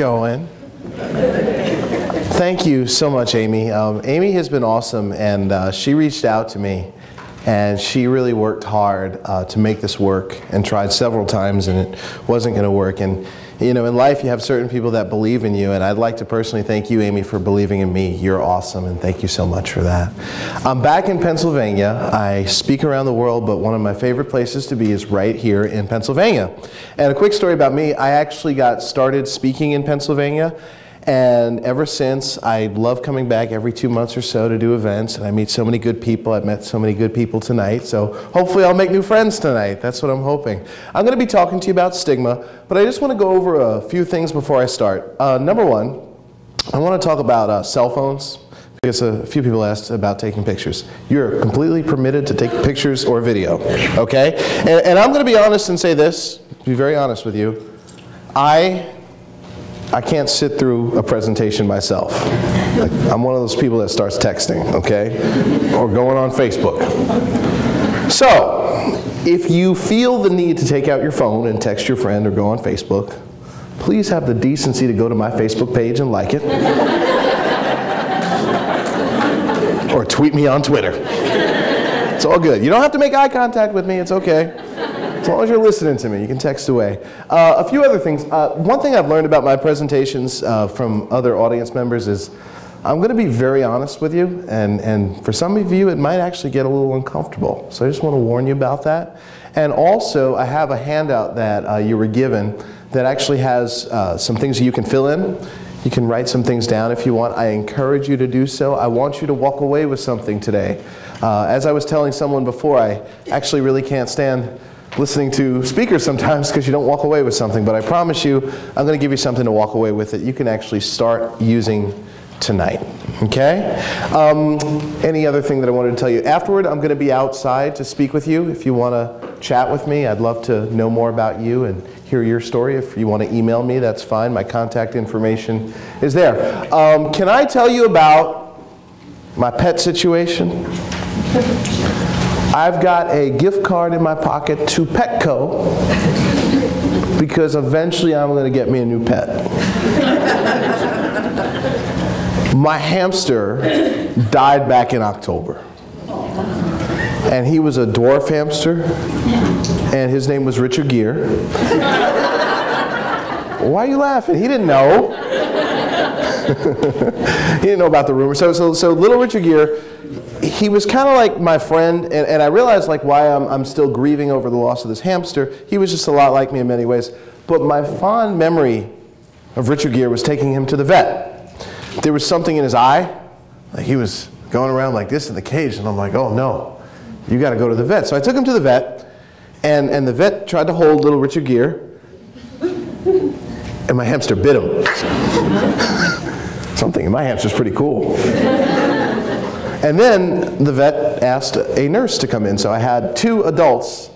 going. Thank you so much, Amy. Amy has been awesome, and she reached out to me, and she really worked hard to make this work and tried several times, and it wasn't going to work. And you know, in life you have certain people that believe in you, and I'd like to personally thank you, Amy, for believing in me. You're awesome, and thank you so much for that. I'm back in Pennsylvania. I speak around the world, but one of my favorite places to be is right here in Pennsylvania. And a quick story about me, I actually got started speaking in Pennsylvania, and ever since, I love coming back every 2 months or so to do events, and I meet so many good people. I've met so many good people tonight, so hopefully I'll make new friends tonight. That's what I'm hoping. I'm going to be talking to you about stigma, but I just want to go over a few things before I start. Number one, I want to talk about cell phones, because a few people asked about taking pictures. You're completely permitted to take pictures or video, okay? And I'm going to be honest and say this, be very honest with you. I can't sit through a presentation myself. Like, I'm one of those people that starts texting, okay? Or going on Facebook. So, if you feel the need to take out your phone and text your friend or go on Facebook, please have the decency to go to my Facebook page and like it. Or tweet me on Twitter. It's all good. You don't have to make eye contact with me, it's okay. As long as you're listening to me, you can text away. A few other things. One thing I've learned about my presentations from other audience members is I'm going to be very honest with you, and for some of you it might actually get a little uncomfortable. So I just want to warn you about that. And also, I have a handout that you were given that actually has some things that you can fill in. You can write some things down if you want. I encourage you to do so. I want you to walk away with something today. As I was telling someone before, I actually really can't stand listening to speakers sometimes because you don't walk away with something, but I promise you I'm going to give you something to walk away with that you can actually start using tonight, okay? Any other thing that I wanted to tell you? Afterward, I'm going to be outside to speak with you. If you want to chat with me, I'd love to know more about you and hear your story. If you want to email me, that's fine. My contact information is there. Can I tell you about my pet situation? I've got a gift card in my pocket to Petco because eventually I'm going to get me a new pet. My hamster died back in October. And he was a dwarf hamster, and his name was Richard Gere. Why are you laughing? He didn't know. He didn't know about the rumor. So little Richard Gere, he was kind of like my friend, and I realized like why I'm still grieving over the loss of this hamster. He was just a lot like me in many ways. But my fond memory of Richard Gere was taking him to the vet. There was something in his eye. Like he was going around like this in the cage, and I'm like, oh no, you got to go to the vet. So I took him to the vet, and the vet tried to hold little Richard Gere, and my hamster bit him. Something, my hamster's pretty cool. And then the vet asked a nurse to come in, so I had two adults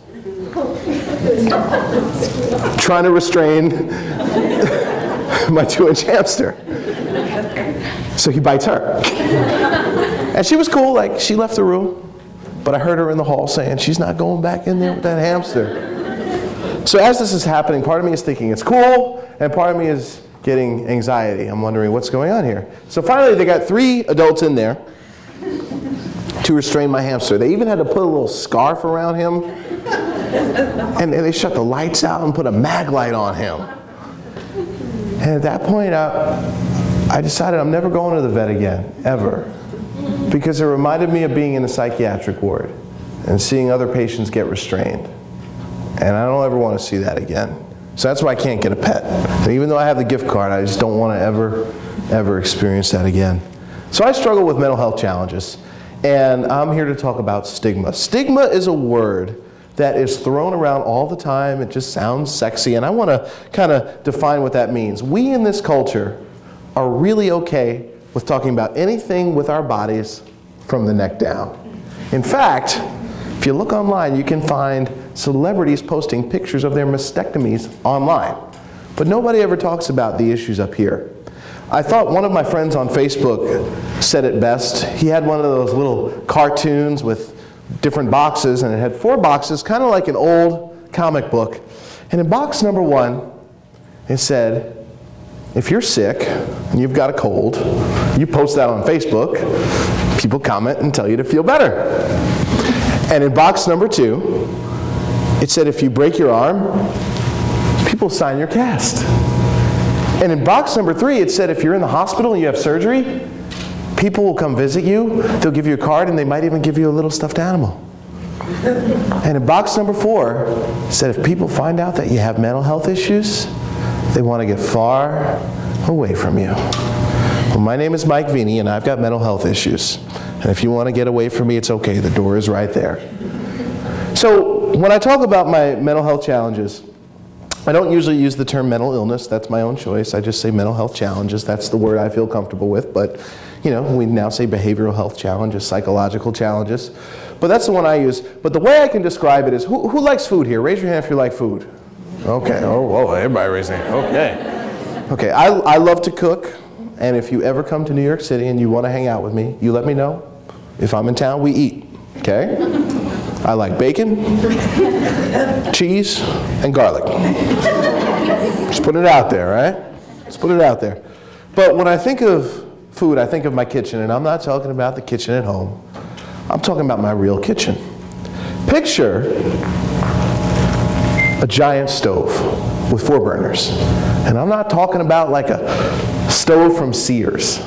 trying to restrain my 2-inch hamster. So he bites her. And she was cool, like she left the room, but I heard her in the hall saying she's not going back in there with that hamster. So as this is happening, part of me is thinking it's cool, and part of me is getting anxiety. I'm wondering what's going on here. So finally they got 3 adults in there to restrain my hamster. They even had to put a little scarf around him, and they shut the lights out and put a mag light on him. And at that point, I decided I'm never going to the vet again, ever, because it reminded me of being in a psychiatric ward and seeing other patients get restrained. And I don't ever want to see that again. So that's why I can't get a pet. And even though I have the gift card, I just don't want to ever experience that again. So I struggle with mental health challenges. And I'm here to talk about stigma. Stigma is a word that is thrown around all the time. It just sounds sexy, and I want to kind of define what that means. We in this culture are really okay with talking about anything with our bodies from the neck down. In fact, if you look online, you can find celebrities posting pictures of their mastectomies online. But nobody ever talks about the issues up here. I thought one of my friends on Facebook said it best. He had one of those little cartoons with different boxes, and it had 4 boxes, kind of like an old comic book. And in box number 1, it said, if you're sick and you've got a cold, you post that on Facebook, people comment and tell you to feel better. And in box number 2, it said if you break your arm, people sign your cast. And in box number 3, it said if you're in the hospital and you have surgery, people will come visit you, they'll give you a card, and they might even give you a little stuffed animal. And in box number 4, it said if people find out that you have mental health issues, they want to get far away from you. Well, my name is Mike Veny, and I've got mental health issues. And if you want to get away from me, it's okay. The door is right there. So when I talk about my mental health challenges, I don't usually use the term mental illness. That's my own choice. I just say mental health challenges. That's the word I feel comfortable with. But, you know, we now say behavioral health challenges, psychological challenges. But that's the one I use. But the way I can describe it is, who likes food here? Raise your hand if you like food. Okay. Oh, whoa, everybody raising. Okay. Okay, I love to cook. And if you ever come to New York City and you want to hang out with me, you let me know. If I'm in town, we eat. Okay? I like bacon, cheese, and garlic. Just put it out there, right? Just put it out there. But when I think of food, I think of my kitchen, and I'm not talking about the kitchen at home. I'm talking about my real kitchen. Picture a giant stove with 4 burners. And I'm not talking about like a stove from Sears.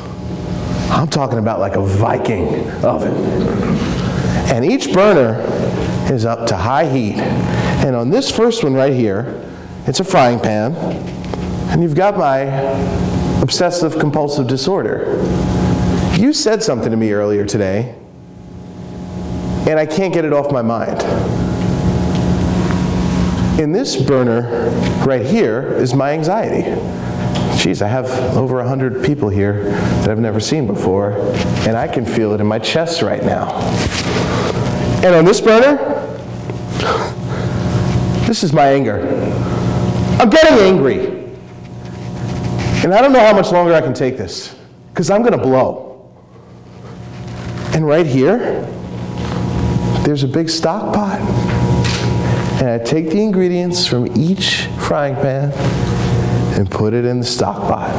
I'm talking about like a Viking oven. And each burner is up to high heat. And on this first one right here, it's a frying pan. And you've got my obsessive compulsive disorder. You said something to me earlier today, and I can't get it off my mind. In this burner right here is my anxiety. Geez, I have over 100 people here that I've never seen before, and I can feel it in my chest right now. And on this burner, this is my anger. I'm getting angry. And I don't know how much longer I can take this, because I'm going to blow. And right here, there's a big stock pot. And I take the ingredients from each frying pan and put it in the stock pot.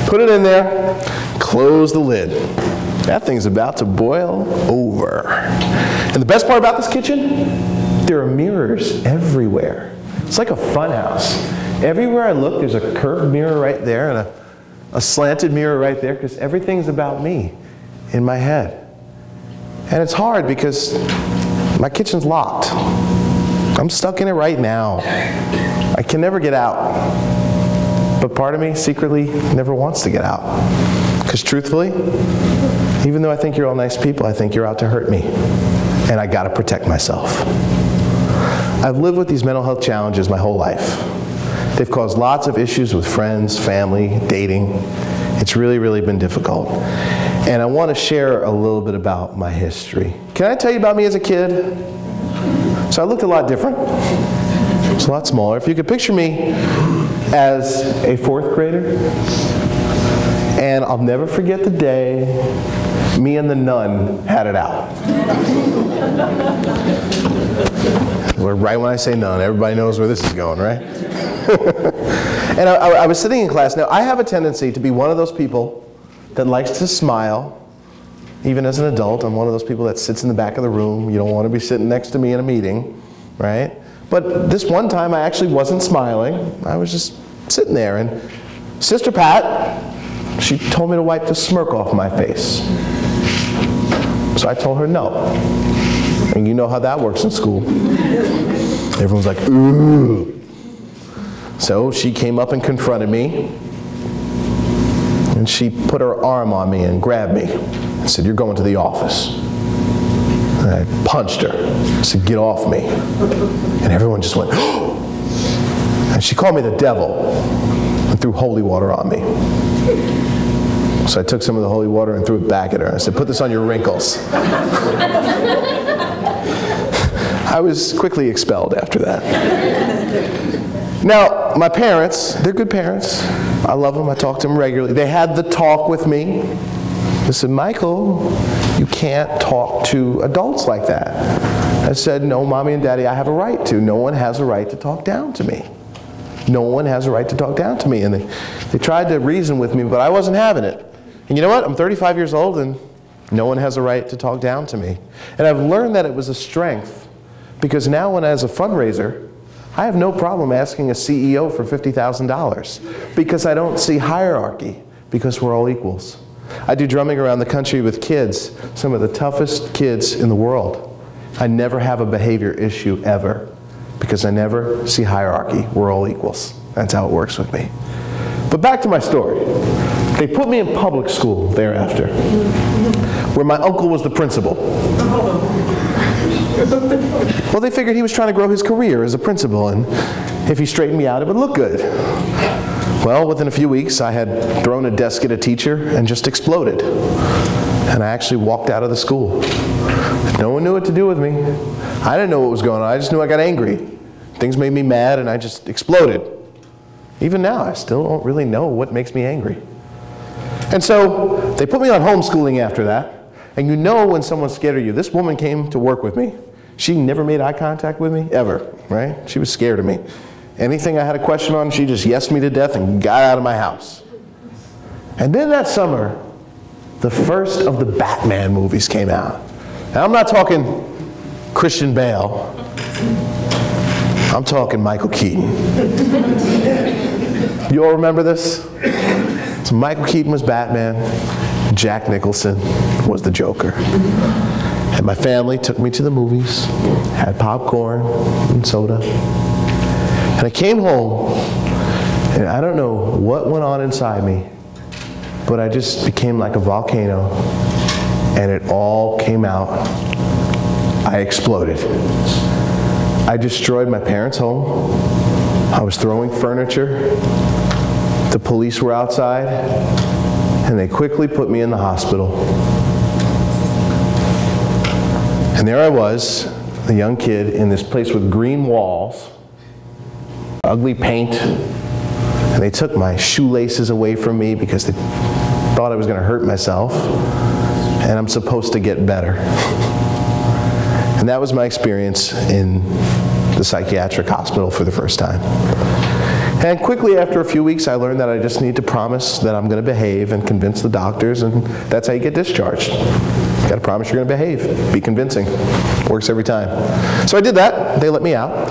Put it in there, close the lid. That thing's about to boil over. And the best part about this kitchen, there are mirrors everywhere. It's like a fun house. Everywhere I look, there's a curved mirror right there and a slanted mirror right there, because everything's about me in my head. And it's hard because my kitchen's locked. I'm stuck in it right now. I can never get out. But part of me secretly never wants to get out. Because truthfully, even though I think you're all nice people, I think you're out to hurt me. And I gotta protect myself. I've lived with these mental health challenges my whole life. They've caused lots of issues with friends, family, dating. It's really, really been difficult. And I want to share a little bit about my history. Can I tell you about me as a kid? So I looked a lot different. It's a lot smaller. If you could picture me as a 4th grader, and I'll never forget the day me and the nun had it out. Right when I say nun, everybody knows where this is going, right? And I was sitting in class. Now, I have a tendency to be one of those people that likes to smile, even as an adult. I'm one of those people that sits in the back of the room. You don't want to be sitting next to me in a meeting, right? But this one time I actually wasn't smiling. I was just sitting there, and Sister Pat, she told me to wipe the smirk off my face. So I told her no. And you know how that works in school. Everyone's like, ooh. So she came up and confronted me. And she put her arm on me and grabbed me and said, "You're going to the office." And I punched her. I said, "Get off me." And everyone just went, "Oh!" And she called me the devil and threw holy water on me. So I took some of the holy water and threw it back at her. I said, "Put this on your wrinkles." I was quickly expelled after that. Now, my parents, they're good parents. I love them. I talk to them regularly. They had the talk with me. They said, "Michael, you can't talk to adults like that." I said, "No, Mommy and Daddy, I have a right to. No one has a right to talk down to me. No one has a right to talk down to me. And they tried to reason with me, but I wasn't having it. And you know what? I'm 35 years old, and no one has a right to talk down to me. And I've learned that it was a strength, because now when as a fundraiser, I have no problem asking a CEO for $50,000, because I don't see hierarchy, because we're all equals. I do drumming around the country with kids, some of the toughest kids in the world. I never have a behavior issue ever, because I never see hierarchy. We're all equals. That's how it works with me. But back to my story. They put me in public school thereafter, where my uncle was the principal. Well, they figured he was trying to grow his career as a principal, and if he straightened me out, it would look good. Well, within a few weeks, I had thrown a desk at a teacher and just exploded. And I actually walked out of the school. No one knew what to do with me. I didn't know what was going on. I just knew I got angry. Things made me mad, and I just exploded. Even now, I still don't really know what makes me angry. And so they put me on homeschooling after that. And you know when someone's scared of you. This woman came to work with me. She never made eye contact with me, ever, right? She was scared of me. Anything I had a question on, she just yesed me to death and got out of my house. And then that summer, the first of the Batman movies came out. Now I'm not talking Christian Bale. I'm talking Michael Keaton. You all remember this? So Michael Keaton was Batman. Jack Nicholson was the Joker. And my family took me to the movies, had popcorn and soda. And I came home, and I don't know what went on inside me, but I just became like a volcano, and it all came out. I exploded. I destroyed my parents' home. I was throwing furniture. The police were outside, and they quickly put me in the hospital. And there I was, a young kid in this place with green walls, ugly paint, and they took my shoelaces away from me because they thought I was going to hurt myself, and I'm supposed to get better. And that was my experience in the psychiatric hospital for the first time. And quickly after a few weeks, I learned that I just need to promise that I'm going to behave and convince the doctors, and that's how you get discharged. You got to promise you're going to behave. Be convincing. Works every time. So I did that. They let me out.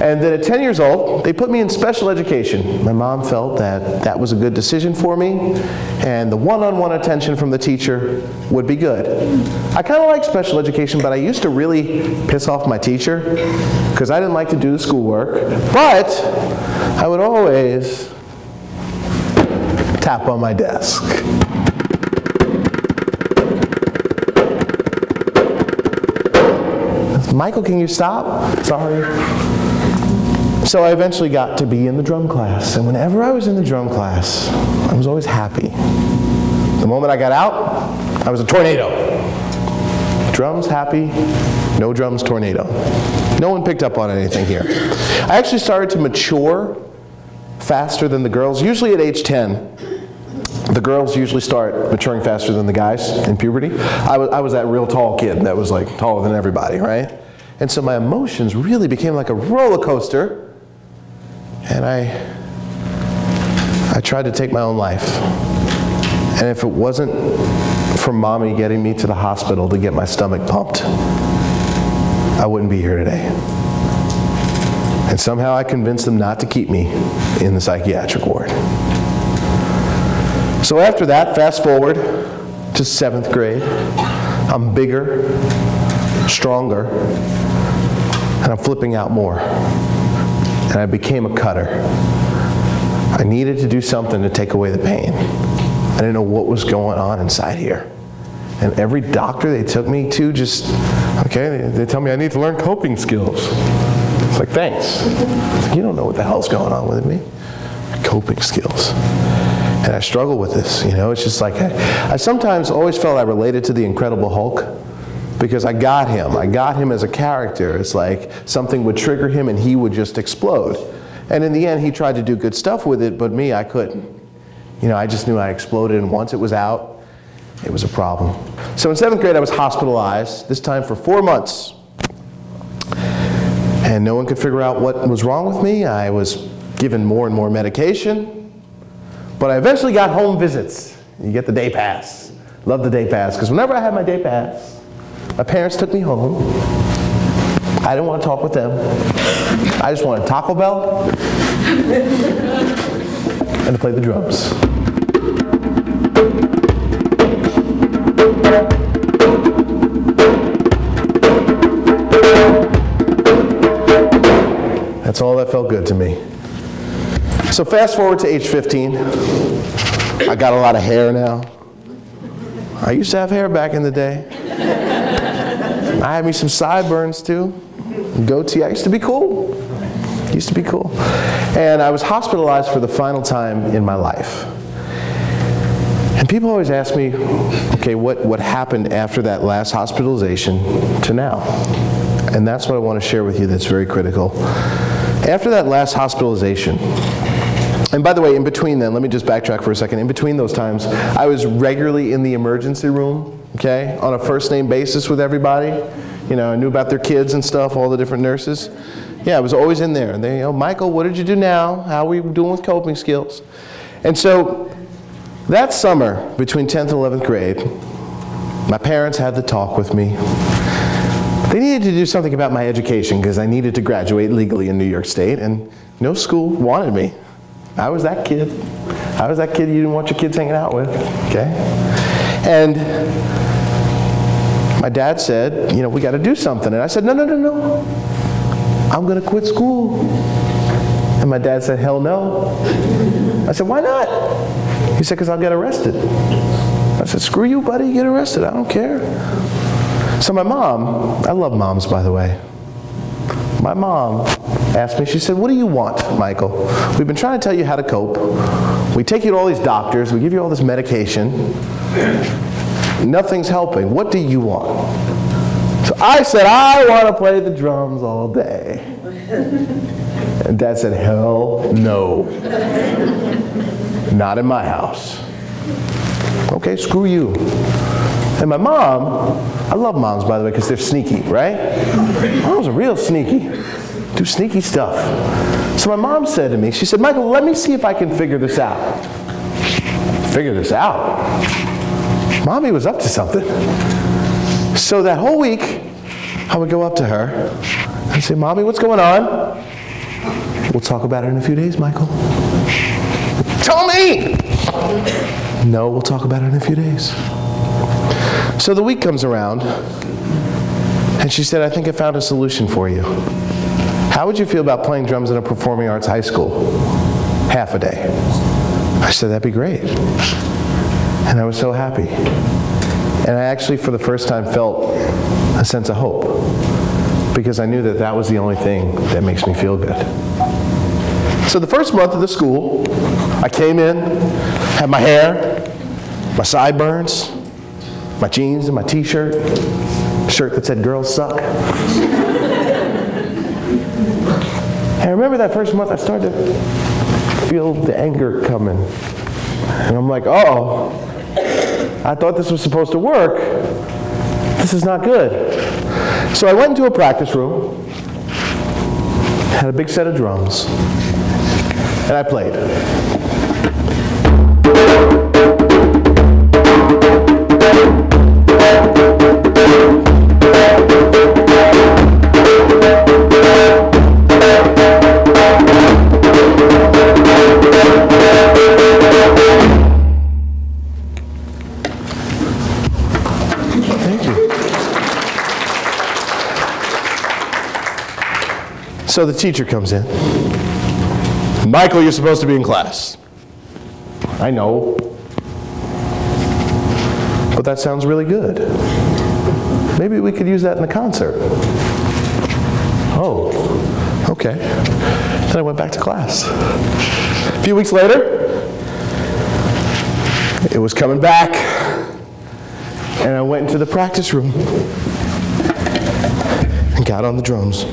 And then at 10 years old, they put me in special education. My mom felt that that was a good decision for me, and the one-on-one attention from the teacher would be good. I kind of like special education, but I used to really piss off my teacher because I didn't like to do the schoolwork, but I would always tap on my desk. Michael, can you stop? Sorry. So I eventually got to be in the drum class, and whenever I was in the drum class, I was always happy. The moment I got out, I was a tornado. Drums, happy. No drums, tornado. No one picked up on anything here. I actually started to mature faster than the girls. Usually at age 10, the girls usually start maturing faster than the guys in puberty. I was that real tall kid that was like taller than everybody, right? And so my emotions really became like a roller coaster, and I tried to take my own life. And if it wasn't for Mommy getting me to the hospital to get my stomach pumped, I wouldn't be here today. And somehow I convinced them not to keep me in the psychiatric ward. So after that, fast forward to 7th grade, I'm bigger, stronger, and I'm flipping out more. And I became a cutter. I needed to do something to take away the pain. I didn't know what was going on inside here. And every doctor they took me to just, okay, they tell me I need to learn coping skills. It's like, thanks. It's like, you don't know what the hell's going on with me. Coping skills. And I struggle with this, you know. It's just like, I sometimes always felt I related to the Incredible Hulk because I got him. I got him as a character. It's like something would trigger him and he would just explode. And in the end, he tried to do good stuff with it, but me, I couldn't. You know, I just knew I exploded, and once it was out, it was a problem. So in 7th grade, I was hospitalized, this time for 4 months. And no one could figure out what was wrong with me. I was given more and more medication, but I eventually got home visits. You get the day pass. Love the day pass, because whenever I had my day pass, my parents took me home. I didn't want to talk with them. I just wanted Taco Bell and to play the drums. That's all that felt good to me. So fast forward to age 15. I got a lot of hair now. I used to have hair back in the day. I had me some sideburns too. Goatee. I used to be cool. Used to be cool. And I was hospitalized for the final time in my life. And people always ask me, okay, what happened after that last hospitalization to now? And that's what I want to share with you that's very critical. After that last hospitalization, and by the way, in between then, let me just backtrack for a second. In between those times, I was regularly in the emergency room, okay, on a first name basis with everybody. You know, I knew about their kids and stuff, all the different nurses. Yeah, I was always in there. And they, Michael, what did you do now? How are we doing with coping skills? And so that summer, between 10th and 11th grade, my parents had the talk with me. They needed to do something about my education because I needed to graduate legally in New York State, and no school wanted me. I was that kid. I was that kid you didn't want your kids hanging out with, okay? And my dad said, we got to do something. And I said, no. I'm going to quit school. And my dad said, hell no. I said, why not? He said, because I'll get arrested. I said, screw you, buddy, get arrested. I don't care. So my mom, I love moms, by the way. My mom asked me, she said, what do you want, Michael? We've been trying to tell you how to cope. We take you to all these doctors. We give you all this medication. Nothing's helping. What do you want? So I said, I want to play the drums all day. And Dad said, hell no. Not in my house. Okay, screw you. And my mom, I love moms, by the way, because they're sneaky, right? Moms are real sneaky. Do sneaky stuff. So my mom said to me, she said, Michael, let me see if I can figure this out. Figure this out? Mommy was up to something. So that whole week, I would go up to her and say, Mommy, what's going on? We'll talk about it in a few days, Michael. Tell me! No, we'll talk about it in a few days. So the week comes around, and she said, I think I found a solution for you. How would you feel about playing drums in a performing arts high school? Half a day. I said, that'd be great. And I was so happy. And I actually, for the first time, felt a sense of hope, because I knew that that was the only thing that makes me feel good. So the first month of the school, I came in, had my hair, my sideburns, my jeans and my t-shirt, shirt that said girls suck. And I remember that first month I started to feel the anger coming. And I'm like, uh-oh, I thought this was supposed to work. This is not good. So I went into a practice room, had a big set of drums, and I played. So the teacher comes in. Michael, you're supposed to be in class. I know. But that sounds really good. Maybe we could use that in the concert. Oh, okay. Then I went back to class. A few weeks later, it was coming back. And I went into the practice room and got on the drums.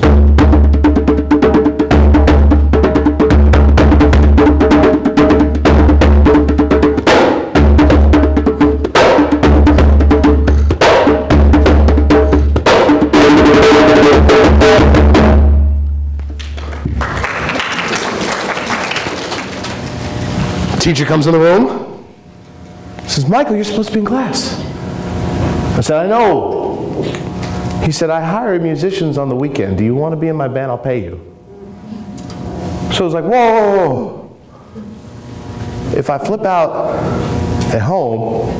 teacher comes in the room, says, Michael, you're supposed to be in class. I said, I know. He said, I hire musicians on the weekend. Do you want to be in my band? I'll pay you. So I was like, whoa. If I flip out at home,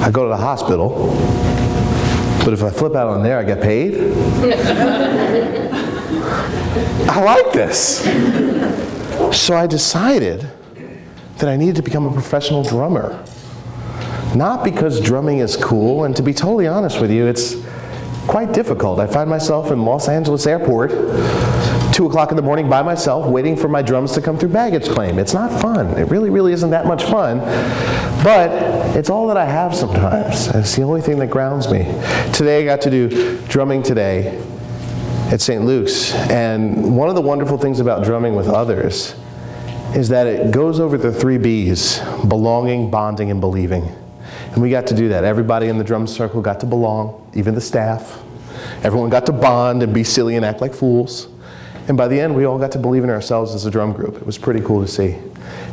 I go to the hospital. But if I flip out on there, I get paid? I like this. So I decided that I needed to become a professional drummer. Not because drumming is cool, and to be totally honest with you, it's quite difficult. I find myself in Los Angeles airport, 2 o'clock in the morning by myself, waiting for my drums to come through baggage claim. It's not fun. It really, really isn't that much fun. But it's all that I have sometimes. It's the only thing that grounds me. Today I got to do drumming today at St. Luke's. And one of the wonderful things about drumming with others is that it goes over the 3 B's, belonging, bonding, and believing. And we got to do that. Everybody in the drum circle got to belong, even the staff. Everyone got to bond and be silly and act like fools. And by the end, we all got to believe in ourselves as a drum group. It was pretty cool to see.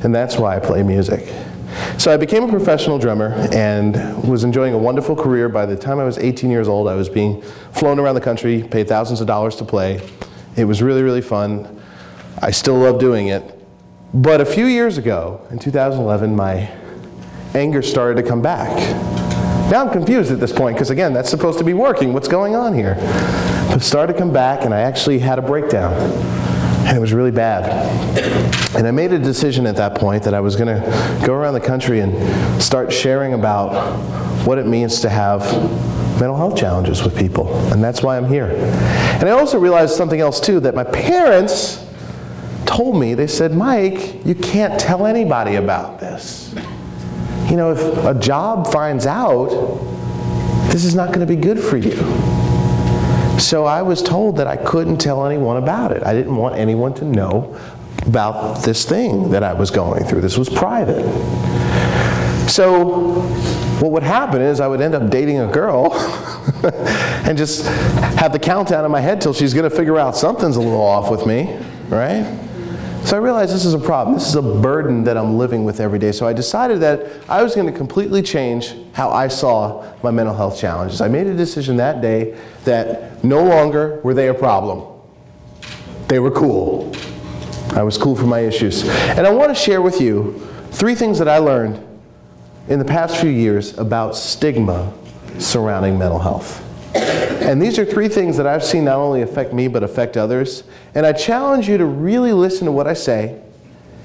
And that's why I play music. So I became a professional drummer and was enjoying a wonderful career. By the time I was 18 years old, I was being flown around the country, paid thousands of dollars to play. It was really, really fun. I still love doing it. But a few years ago, in 2011, my anger started to come back. Now I'm confused at this point, because again, that's supposed to be working. What's going on here? But it started to come back, and I actually had a breakdown. And it was really bad. And I made a decision at that point that I was going to go around the country and start sharing about what it means to have mental health challenges with people. And that's why I'm here. And I also realized something else too, that my parents told me, they said, Mike, you can't tell anybody about this. You know, if a job finds out, this is not going to be good for you. So I was told that I couldn't tell anyone about it. I didn't want anyone to know about this thing that I was going through. This was private. So what would happen is I would end up dating a girl and just have the countdown in my head till she's going to figure out something's a little off with me, right? So I realized this is a problem. This is a burden that I'm living with every day. So I decided that I was going to completely change how I saw my mental health challenges. I made a decision that day that no longer were they a problem. They were cool. I was cool for my issues. And I want to share with you 3 things that I learned in the past few years about stigma surrounding mental health. And these are 3 things that I've seen not only affect me, but affect others. And I challenge you to really listen to what I say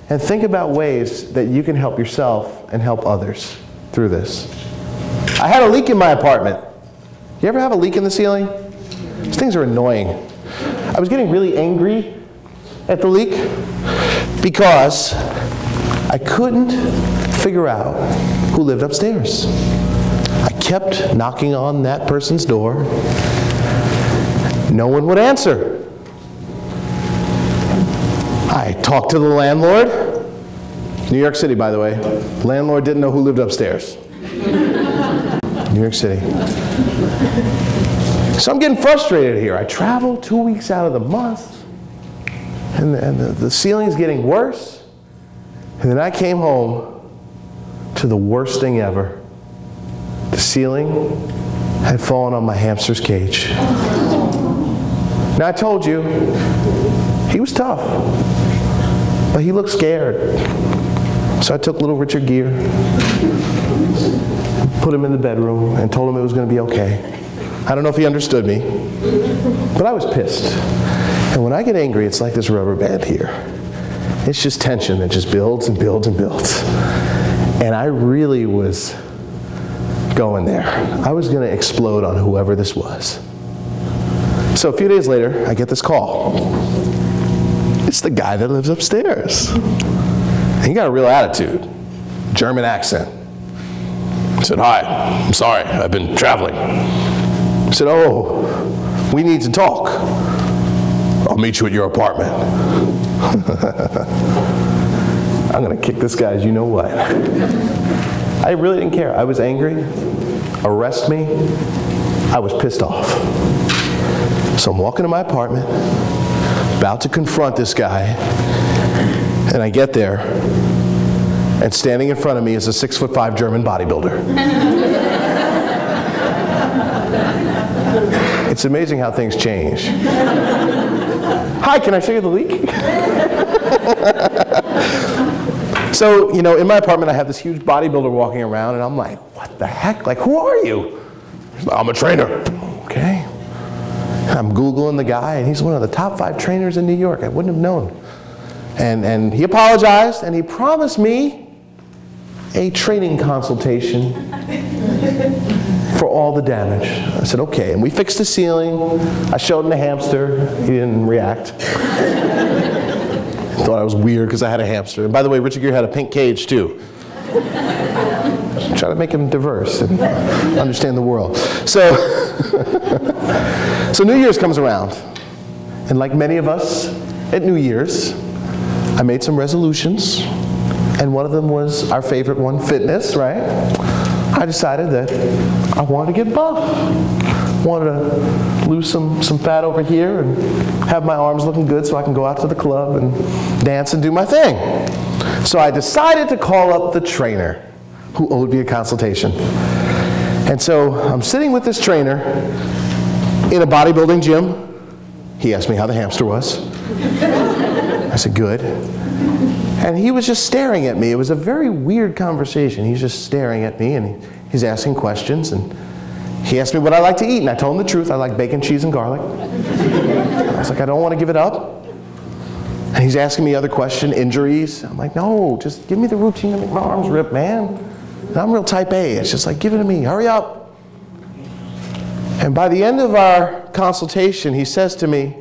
and think about ways that you can help yourself and help others through this. I had a leak in my apartment. You ever have a leak in the ceiling? These things are annoying. I was getting really angry at the leak because I couldn't figure out who lived upstairs. I kept knocking on that person's door. No one would answer. I talked to the landlord. New York City, by the way. Landlord didn't know who lived upstairs. New York City. So I'm getting frustrated here. I travel 2 weeks out of the month, and the ceiling's getting worse. And then I came home to the worst thing ever. The ceiling had fallen on my hamster's cage. Now I told you, he was tough, but he looked scared. So I took little Richard Gere, put him in the bedroom, and told him it was going to be okay. I don't know if he understood me, but I was pissed. And when I get angry, it's like this rubber band here. It's just tension that just builds and builds and builds. And I really was going there. I was going to explode on whoever this was. So a few days later, I get this call. It's the guy that lives upstairs. He got a real attitude, German accent. I said, hi, I'm sorry, I've been traveling. I said, oh, we need to talk. I'll meet you at your apartment. I'm going to kick this guy's you-know-what. I really didn't care. I was angry. Arrest me. I was pissed off. So I'm walking to my apartment, about to confront this guy, and I get there, And standing in front of me is a 6'5" German bodybuilder. It's amazing how things change. Hi, can I show you the leak? So, you know, in my apartment I have this huge bodybuilder walking around, and I'm like, what the heck? Like, who are you? He's like, I'm a trainer. Okay. And I'm Googling the guy, and he's one of the top 5 trainers in New York. I wouldn't have known. And he apologized, and he promised me a training consultation for all the damage. I said, okay. And we fixed the ceiling. I showed him the hamster. He didn't react. Thought I was weird because I had a hamster. And by the way, Richard Gere had a pink cage too. Try to make him diverse and understand the world. So, so New Year's comes around. And like many of us at New Year's, I made some resolutions. And one of them was our favorite one, fitness, right? I decided that I wanted to get buff. Wanted to lose some fat over here and have my arms looking good so I can go out to the club and dance and do my thing. So I decided to call up the trainer who owed me a consultation. And so I'm sitting with this trainer in a bodybuilding gym. He asked me how the hamster was. I said, good. And he was just staring at me. It was a very weird conversation. He's just staring at me, and he's asking questions. And he asked me what I like to eat, and I told him the truth. I like bacon, cheese, and garlic. I was like, I don't want to give it up. And he's asking me other questions, injuries. I'm like, no, just give me the routine to make my arms rip, man. And I'm real type A. It's just like, give it to me, hurry up. And by the end of our consultation, he says to me,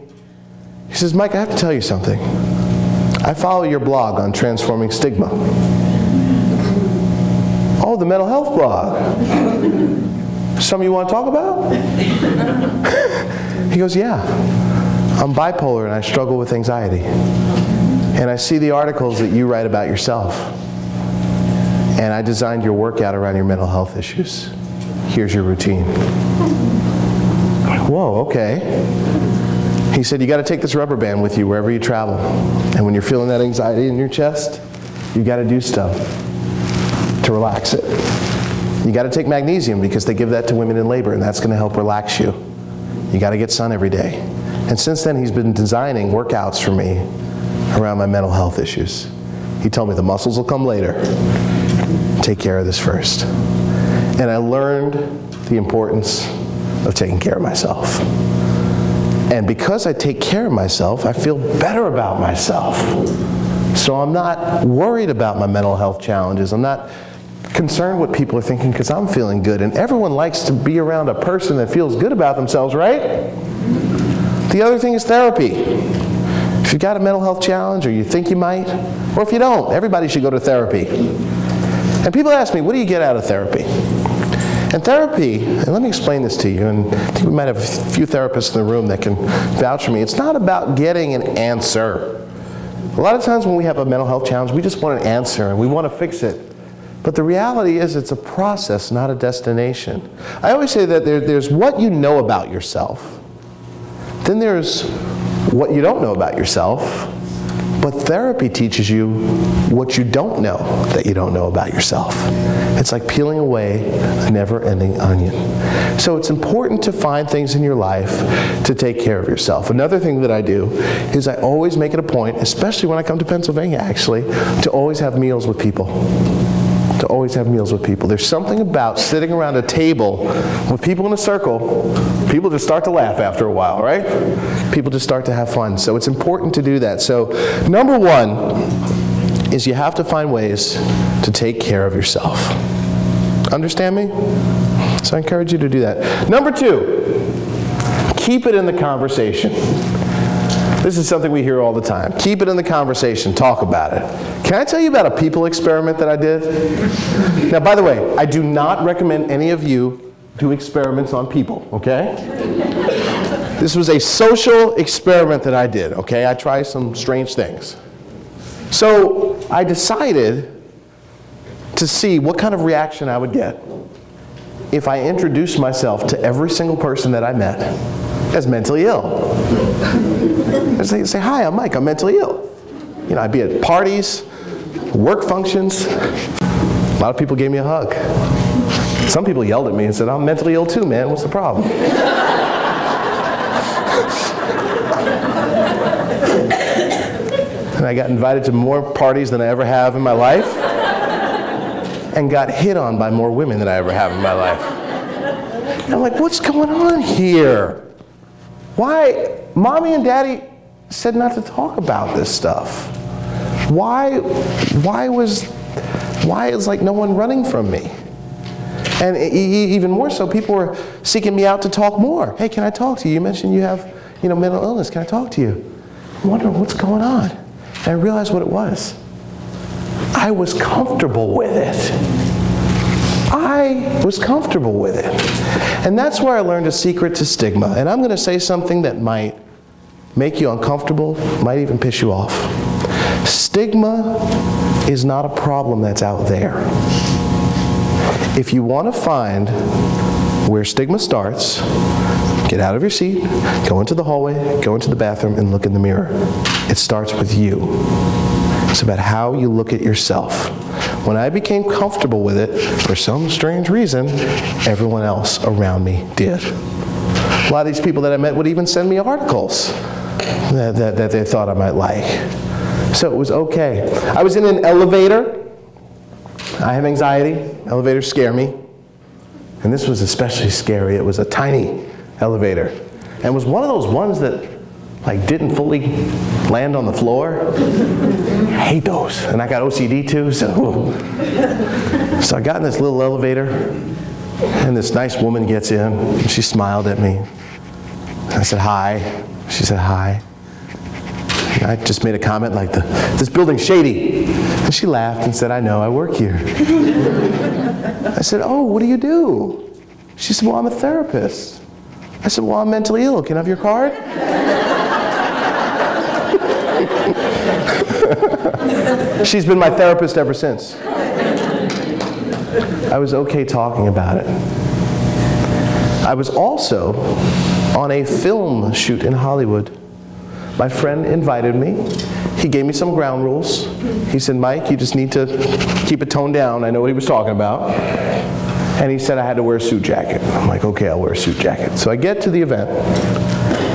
he says, Mike, I have to tell you something. I follow your blog on transforming stigma. Oh, the mental health blog. Something you want to talk about? He goes, yeah. I'm bipolar and I struggle with anxiety. And I see the articles that you write about yourself. And I designed your workout around your mental health issues. Here's your routine. I'm like, whoa, okay. He said, you got to take this rubber band with you wherever you travel. And when you're feeling that anxiety in your chest, you got to do stuff to relax it. You got to take magnesium because they give that to women in labor, and that's going to help relax you. You got to get sun every day. And since then, he's been designing workouts for me around my mental health issues. He told me the muscles will come later. Take care of this first. And I learned the importance of taking care of myself. And because I take care of myself, I feel better about myself. So I'm not worried about my mental health challenges. I'm not concerned what people are thinking because I'm feeling good. And everyone likes to be around a person that feels good about themselves, right? The other thing is therapy. If you've got a mental health challenge, or you think you might, or if you don't, everybody should go to therapy. And people ask me, what do you get out of therapy? And therapy, and let me explain this to you, and I think we might have a few therapists in the room that can vouch for me. It's not about getting an answer. A lot of times when we have a mental health challenge, we just want an answer and we want to fix it. But the reality is it's a process, not a destination. I always say that there's what you know about yourself. Then there's what you don't know about yourself. But therapy teaches you what you don't know that you don't know about yourself. It's like peeling away a never-ending onion. So it's important to find things in your life to take care of yourself. Another thing that I do is I always make it a point, especially when I come to Pennsylvania actually, to always have meals with people. To always have meals with people. There's something about sitting around a table with people in a circle, people just start to laugh after a while, right? People just start to have fun. So it's important to do that. So number one is you have to find ways to take care of yourself. Understand me? So I encourage you to do that. Number two, keep it in the conversation. This is something we hear all the time. Keep it in the conversation. Talk about it. Can I tell you about a people experiment that I did? Now, by the way, I do not recommend any of you do experiments on people, okay? This was a social experiment that I did, okay? I tried some strange things. So I decided to see what kind of reaction I would get if I introduced myself to every single person that I met as mentally ill. I'd say, hi, I'm Mike, I'm mentally ill. You know, I'd be at parties, work functions, a lot of people gave me a hug. Some people yelled at me and said, I'm mentally ill too, man, what's the problem? And I got invited to more parties than I ever have in my life, and got hit on by more women than I ever have in my life. And I'm like, what's going on here? Why? Mommy and Daddy said not to talk about this stuff. Why is like no one running from me? And even more so, people were seeking me out to talk more. Hey, can I talk to you? You mentioned you have, mental illness. Can I talk to you? I'm wondering what's going on. And I realized what it was. I was comfortable with it. I was comfortable with it. And that's where I learned a secret to stigma. And I'm going to say something that might make you uncomfortable, might even piss you off. Stigma is not a problem that's out there. If you want to find where stigma starts, get out of your seat, go into the hallway, go into the bathroom, and look in the mirror. It starts with you. It's about how you look at yourself. When I became comfortable with it, for some strange reason, everyone else around me did. A lot of these people that I met would even send me articles that they thought I might like. So it was okay. I was in an elevator. I have anxiety. Elevators scare me. And this was especially scary. It was a tiny elevator. And it was one of those ones that didn't fully land on the floor. I hate those. And I got OCD too, so I got in this little elevator, and this nice woman gets in, and she smiled at me. I said, hi. She said, hi. And I just made a comment like, this building's shady. And she laughed and said, I know, I work here. I said, oh, what do you do? She said, well, I'm a therapist. I said, well, I'm mentally ill. Can I have your card? She's been my therapist ever since. I was okay talking about it. I was also on a film shoot in Hollywood. My friend invited me. He gave me some ground rules. He said, Mike, you just need to keep it toned down. I know what he was talking about. And he said I had to wear a suit jacket. I'm like, okay, I'll wear a suit jacket. So I get to the event,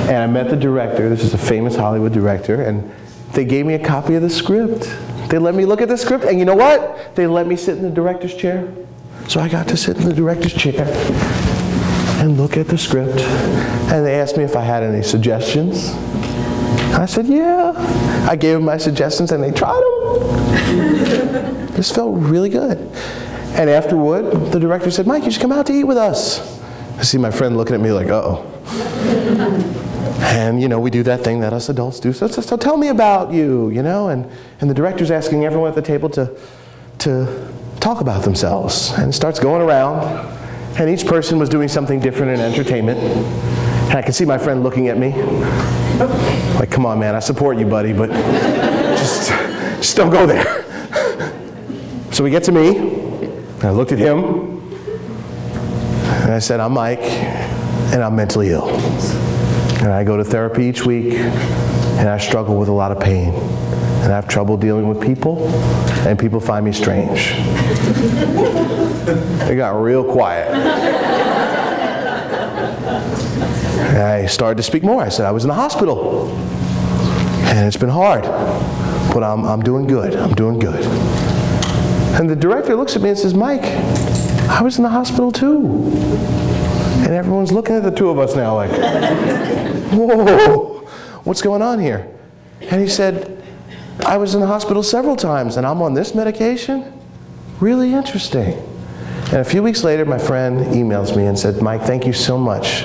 and I met the director. This is a famous Hollywood director, and they gave me a copy of the script. They let me look at the script, and you know what? They let me sit in the director's chair. So I got to sit in the director's chair and look at the script. And they asked me if I had any suggestions. I said, yeah. I gave them my suggestions, and they tried them. This felt really good. And afterward, the director said, Mike, you should come out to eat with us. I see my friend looking at me like, uh-oh. And, we do that thing that us adults do. So tell me about you, And the director's asking everyone at the table to talk about themselves. And starts going around. And each person was doing something different in entertainment. And I could see my friend looking at me. Like, come on, man, I support you, buddy, but just don't go there. So we get to me. And I looked at him. And I said, I'm Mike, and I'm mentally ill. And I go to therapy each week, and I struggle with a lot of pain. And I have trouble dealing with people, and people find me strange. It got real quiet. And I started to speak more. I said, I was in the hospital, and it's been hard, but I'm doing good. I'm doing good. And the director looks at me and says, Mike, I was in the hospital too. And everyone's looking at the two of us now like, whoa, what's going on here? And he said, I was in the hospital several times, and I'm on this medication? Really interesting. And a few weeks later, my friend emails me and said, Mike, thank you so much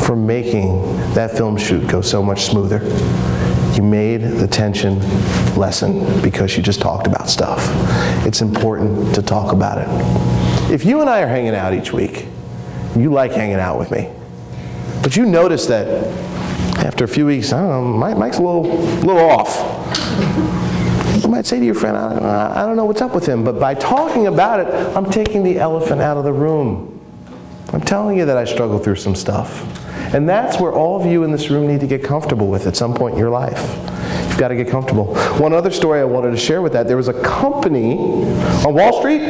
for making that film shoot go so much smoother. You made the tension lessen because you just talked about stuff. It's important to talk about it. If you and I are hanging out each week, you like hanging out with me, but you notice that after a few weeks, I don't know, Mike's a little off. You might say to your friend, I don't know what's up with him, but by talking about it, I'm taking the elephant out of the room. I'm telling you that I struggle through some stuff. And that's where all of you in this room need to get comfortable with at some point in your life. You've Got to get comfortable. One other story I wanted to share with that, there was a company on Wall Street,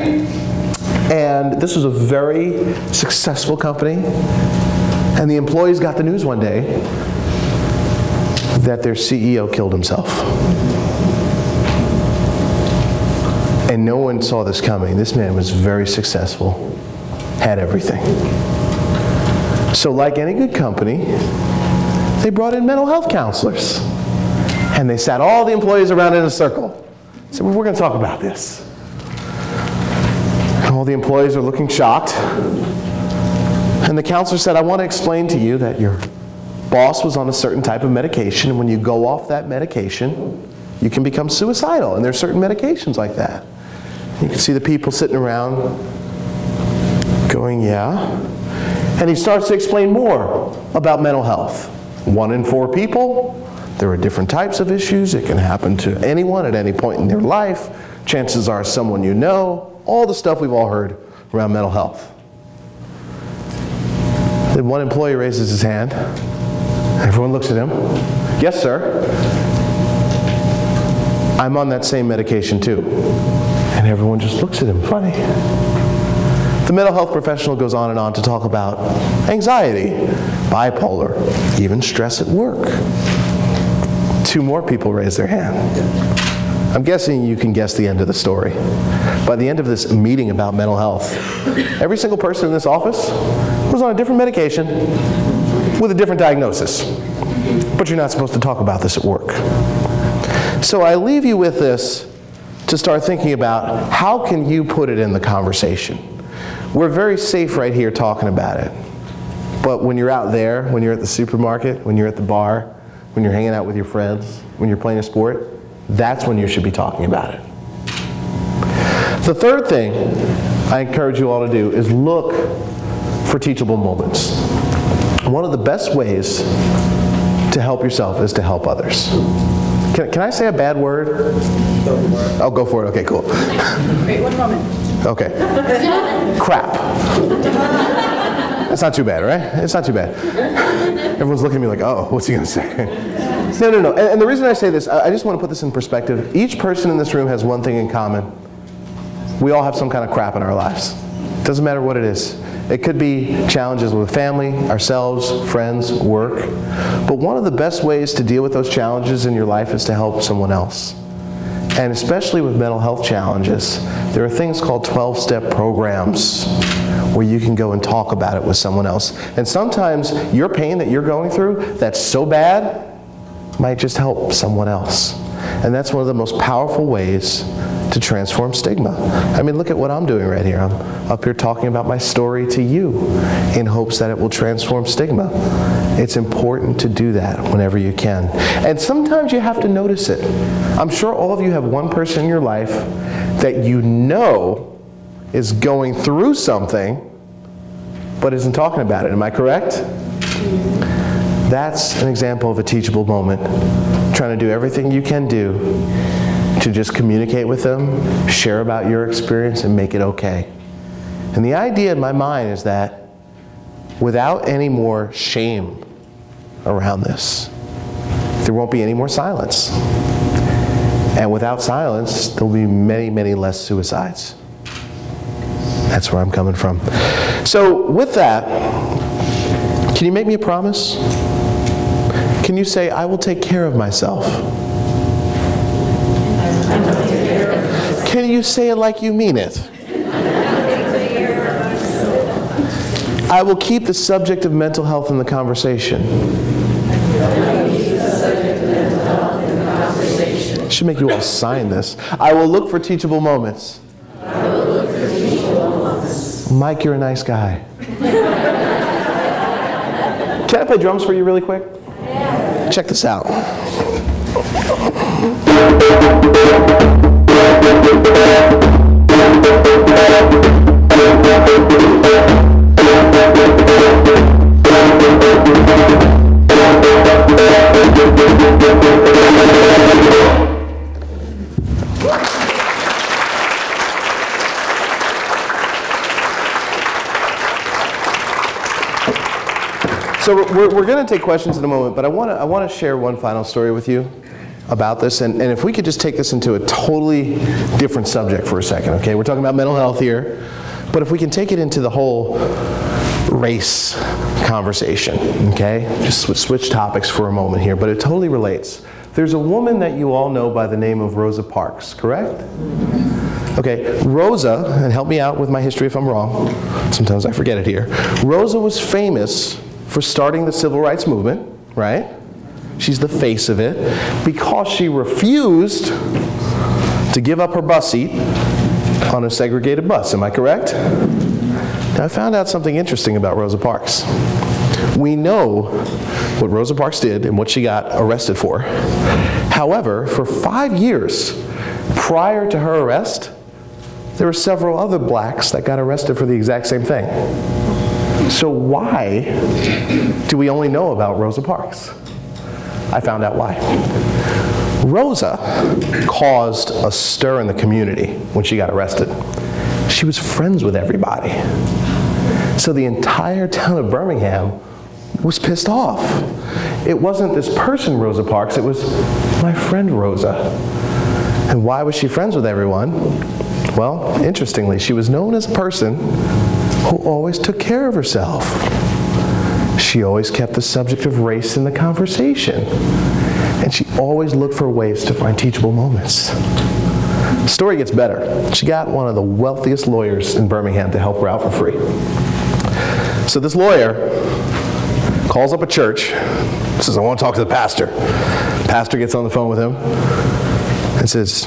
and this was a very successful company, and the employees got the news one day that their CEO killed himself. And no one saw this coming. This man was very successful, had everything. So like any good company, they brought in mental health counselors. And they sat all the employees around in a circle. Said, well, we're going to talk about this. And all the employees are looking shocked. And the counselor said, I want to explain to you that your boss was on a certain type of medication, and when you go off that medication, you can become suicidal. And there are certain medications like that. You can see the people sitting around going, yeah. And he starts to explain more about mental health. 1 in 4 people, there are different types of issues. It can happen to anyone at any point in their life. Chances are someone you know, all the stuff we've all heard around mental health. Then one employee raises his hand. Everyone looks at him. Yes, sir. I'm on that same medication too. And everyone just looks at him funny. The mental health professional goes on and on to talk about anxiety, bipolar, even stress at work. 2 more people raise their hand. I'm guessing you can guess the end of the story. By the end of this meeting about mental health, every single person in this office was on a different medication with a different diagnosis. But you're not supposed to talk about this at work. So I leave you with this to start thinking about how can you put it in the conversation. We're very safe right here talking about it. But when you're out there, when you're at the supermarket, when you're at the bar, when you're hanging out with your friends, when you're playing a sport, that's when you should be talking about it. The third thing I encourage you all to do is look for teachable moments. One of the best ways to help yourself is to help others. Can I say a bad word? Go for it. Oh, go for it. Okay, cool. Wait 1 moment. Okay. Crap. That's not too bad, right? It's not too bad. Everyone's looking at me like, oh, what's he going to say? No. And the reason I say this, I just want to put this in perspective. Each person in this room has one thing in common. We all have some kind of crap in our lives. Doesn't matter what it is. It could be challenges with family, ourselves, friends, work. But one of the best ways to deal with those challenges in your life is to help someone else. And especially with mental health challenges, there are things called 12-step programs where you can go and talk about it with someone else. And sometimes your pain that you're going through that's so bad might just help someone else. And that's one of the most powerful ways to transform stigma. I mean, look at what I'm doing right here. I'm up here talking about my story to you in hopes that it will transform stigma. It's important to do that whenever you can. And sometimes you have to notice it. I'm sure all of you have one person in your life that you know is going through something but isn't talking about it. Am I correct? That's an example of a teachable moment. Trying to do everything you can do to just communicate with them, share about your experience, and make it okay. And the idea in my mind is that without any more shame around this, there won't be any more silence. And without silence, there'll be many, many less suicides. That's where I'm coming from. So with that, can you make me a promise? Can you say, I will take care of myself? Can you say it like you mean it? I will keep the subject of mental health in the conversation. I should make you all sign this. I will look for teachable moments. Mike, you're a nice guy. Can I play drums for you really quick? Check this out. So we're going to take questions in a moment, but I want to share one final story with you. about this, and if we could just take this into a totally different subject for a second, okay? We're talking about mental health here, but if we can take it into the whole race conversation, okay? Just switch topics for a moment here, but it totally relates. There's a woman that you all know by the name of Rosa Parks, correct? Okay, Rosa, and help me out with my history if I'm wrong, sometimes I forget it here. Rosa was famous for starting the civil rights movement, right? She's the face of it, because she refused to give up her bus seat on a segregated bus. Am I correct? Now, I found out something interesting about Rosa Parks. We know what Rosa Parks did and what she got arrested for. However, for 5 years prior to her arrest, there were several other blacks that got arrested for the exact same thing. So why do we only know about Rosa Parks? I found out why. Rosa caused a stir in the community when she got arrested. She was friends with everybody. So the entire town of Birmingham was pissed off. It wasn't this person, Rosa Parks, it was my friend Rosa. And why was she friends with everyone? Well, interestingly, she was known as a person who always took care of herself. She always kept the subject of race in the conversation. And she always looked for ways to find teachable moments. The story gets better. She got one of the wealthiest lawyers in Birmingham to help her out for free. So this lawyer calls up a church, says, I want to talk to the pastor. The pastor gets on the phone with him and says,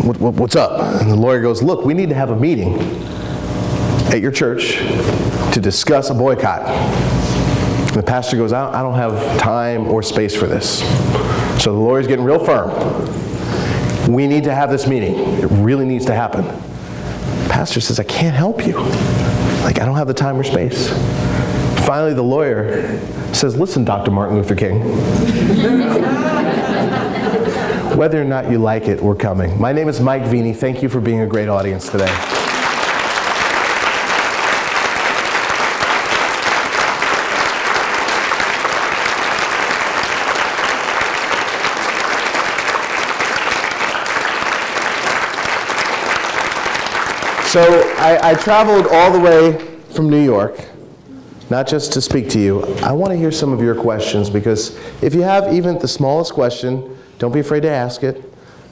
what's up? And the lawyer goes, look, we need to have a meeting at your church to discuss a boycott. And the pastor goes, I don't have time or space for this. So the lawyer's getting real firm. We need to have this meeting. It really needs to happen. The pastor says, I can't help you. Like, I don't have the time or space. Finally, the lawyer says, listen, Dr. Martin Luther King. Whether or not you like it, we're coming. My name is Mike Veny. Thank you for being a great audience today. So I traveled all the way from New York, not just to speak to you. I want to hear some of your questions, because if you have even the smallest question, don't be afraid to ask it.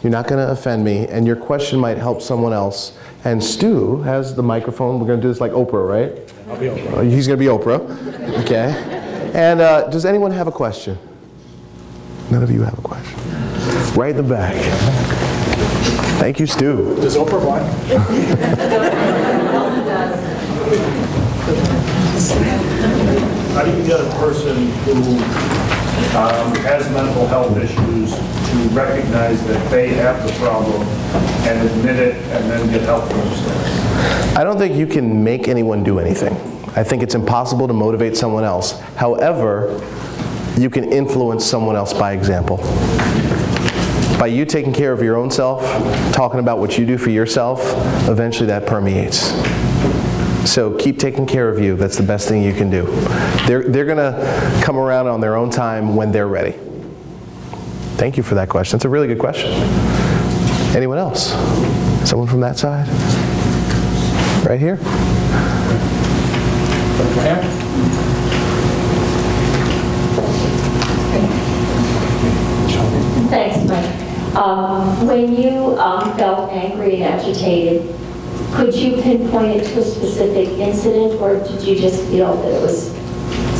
You're not going to offend me, and your question might help someone else. And Stu has the microphone. We're going to do this like Oprah, right? I'll be Oprah. He's going to be Oprah. Okay. And does anyone have a question? None of you have a question. Right in the back. Thank you, Stu. Does Oprah blind? How do you get a person who has mental health issues to recognize that they have the problem and admit it and then get help for themselves? I don't think you can make anyone do anything. I think it's impossible to motivate someone else. However, you can influence someone else by example. By you taking care of your own self, talking about what you do for yourself, eventually that permeates. So keep taking care of you. That's the best thing you can do. They're going to come around on their own time when they're ready. Thank you for that question. It's a really good question. Anyone else? Someone from that side? Right here? Thanks, Mike. When you felt angry and agitated, could you pinpoint it to a specific incident, or did you just feel that it was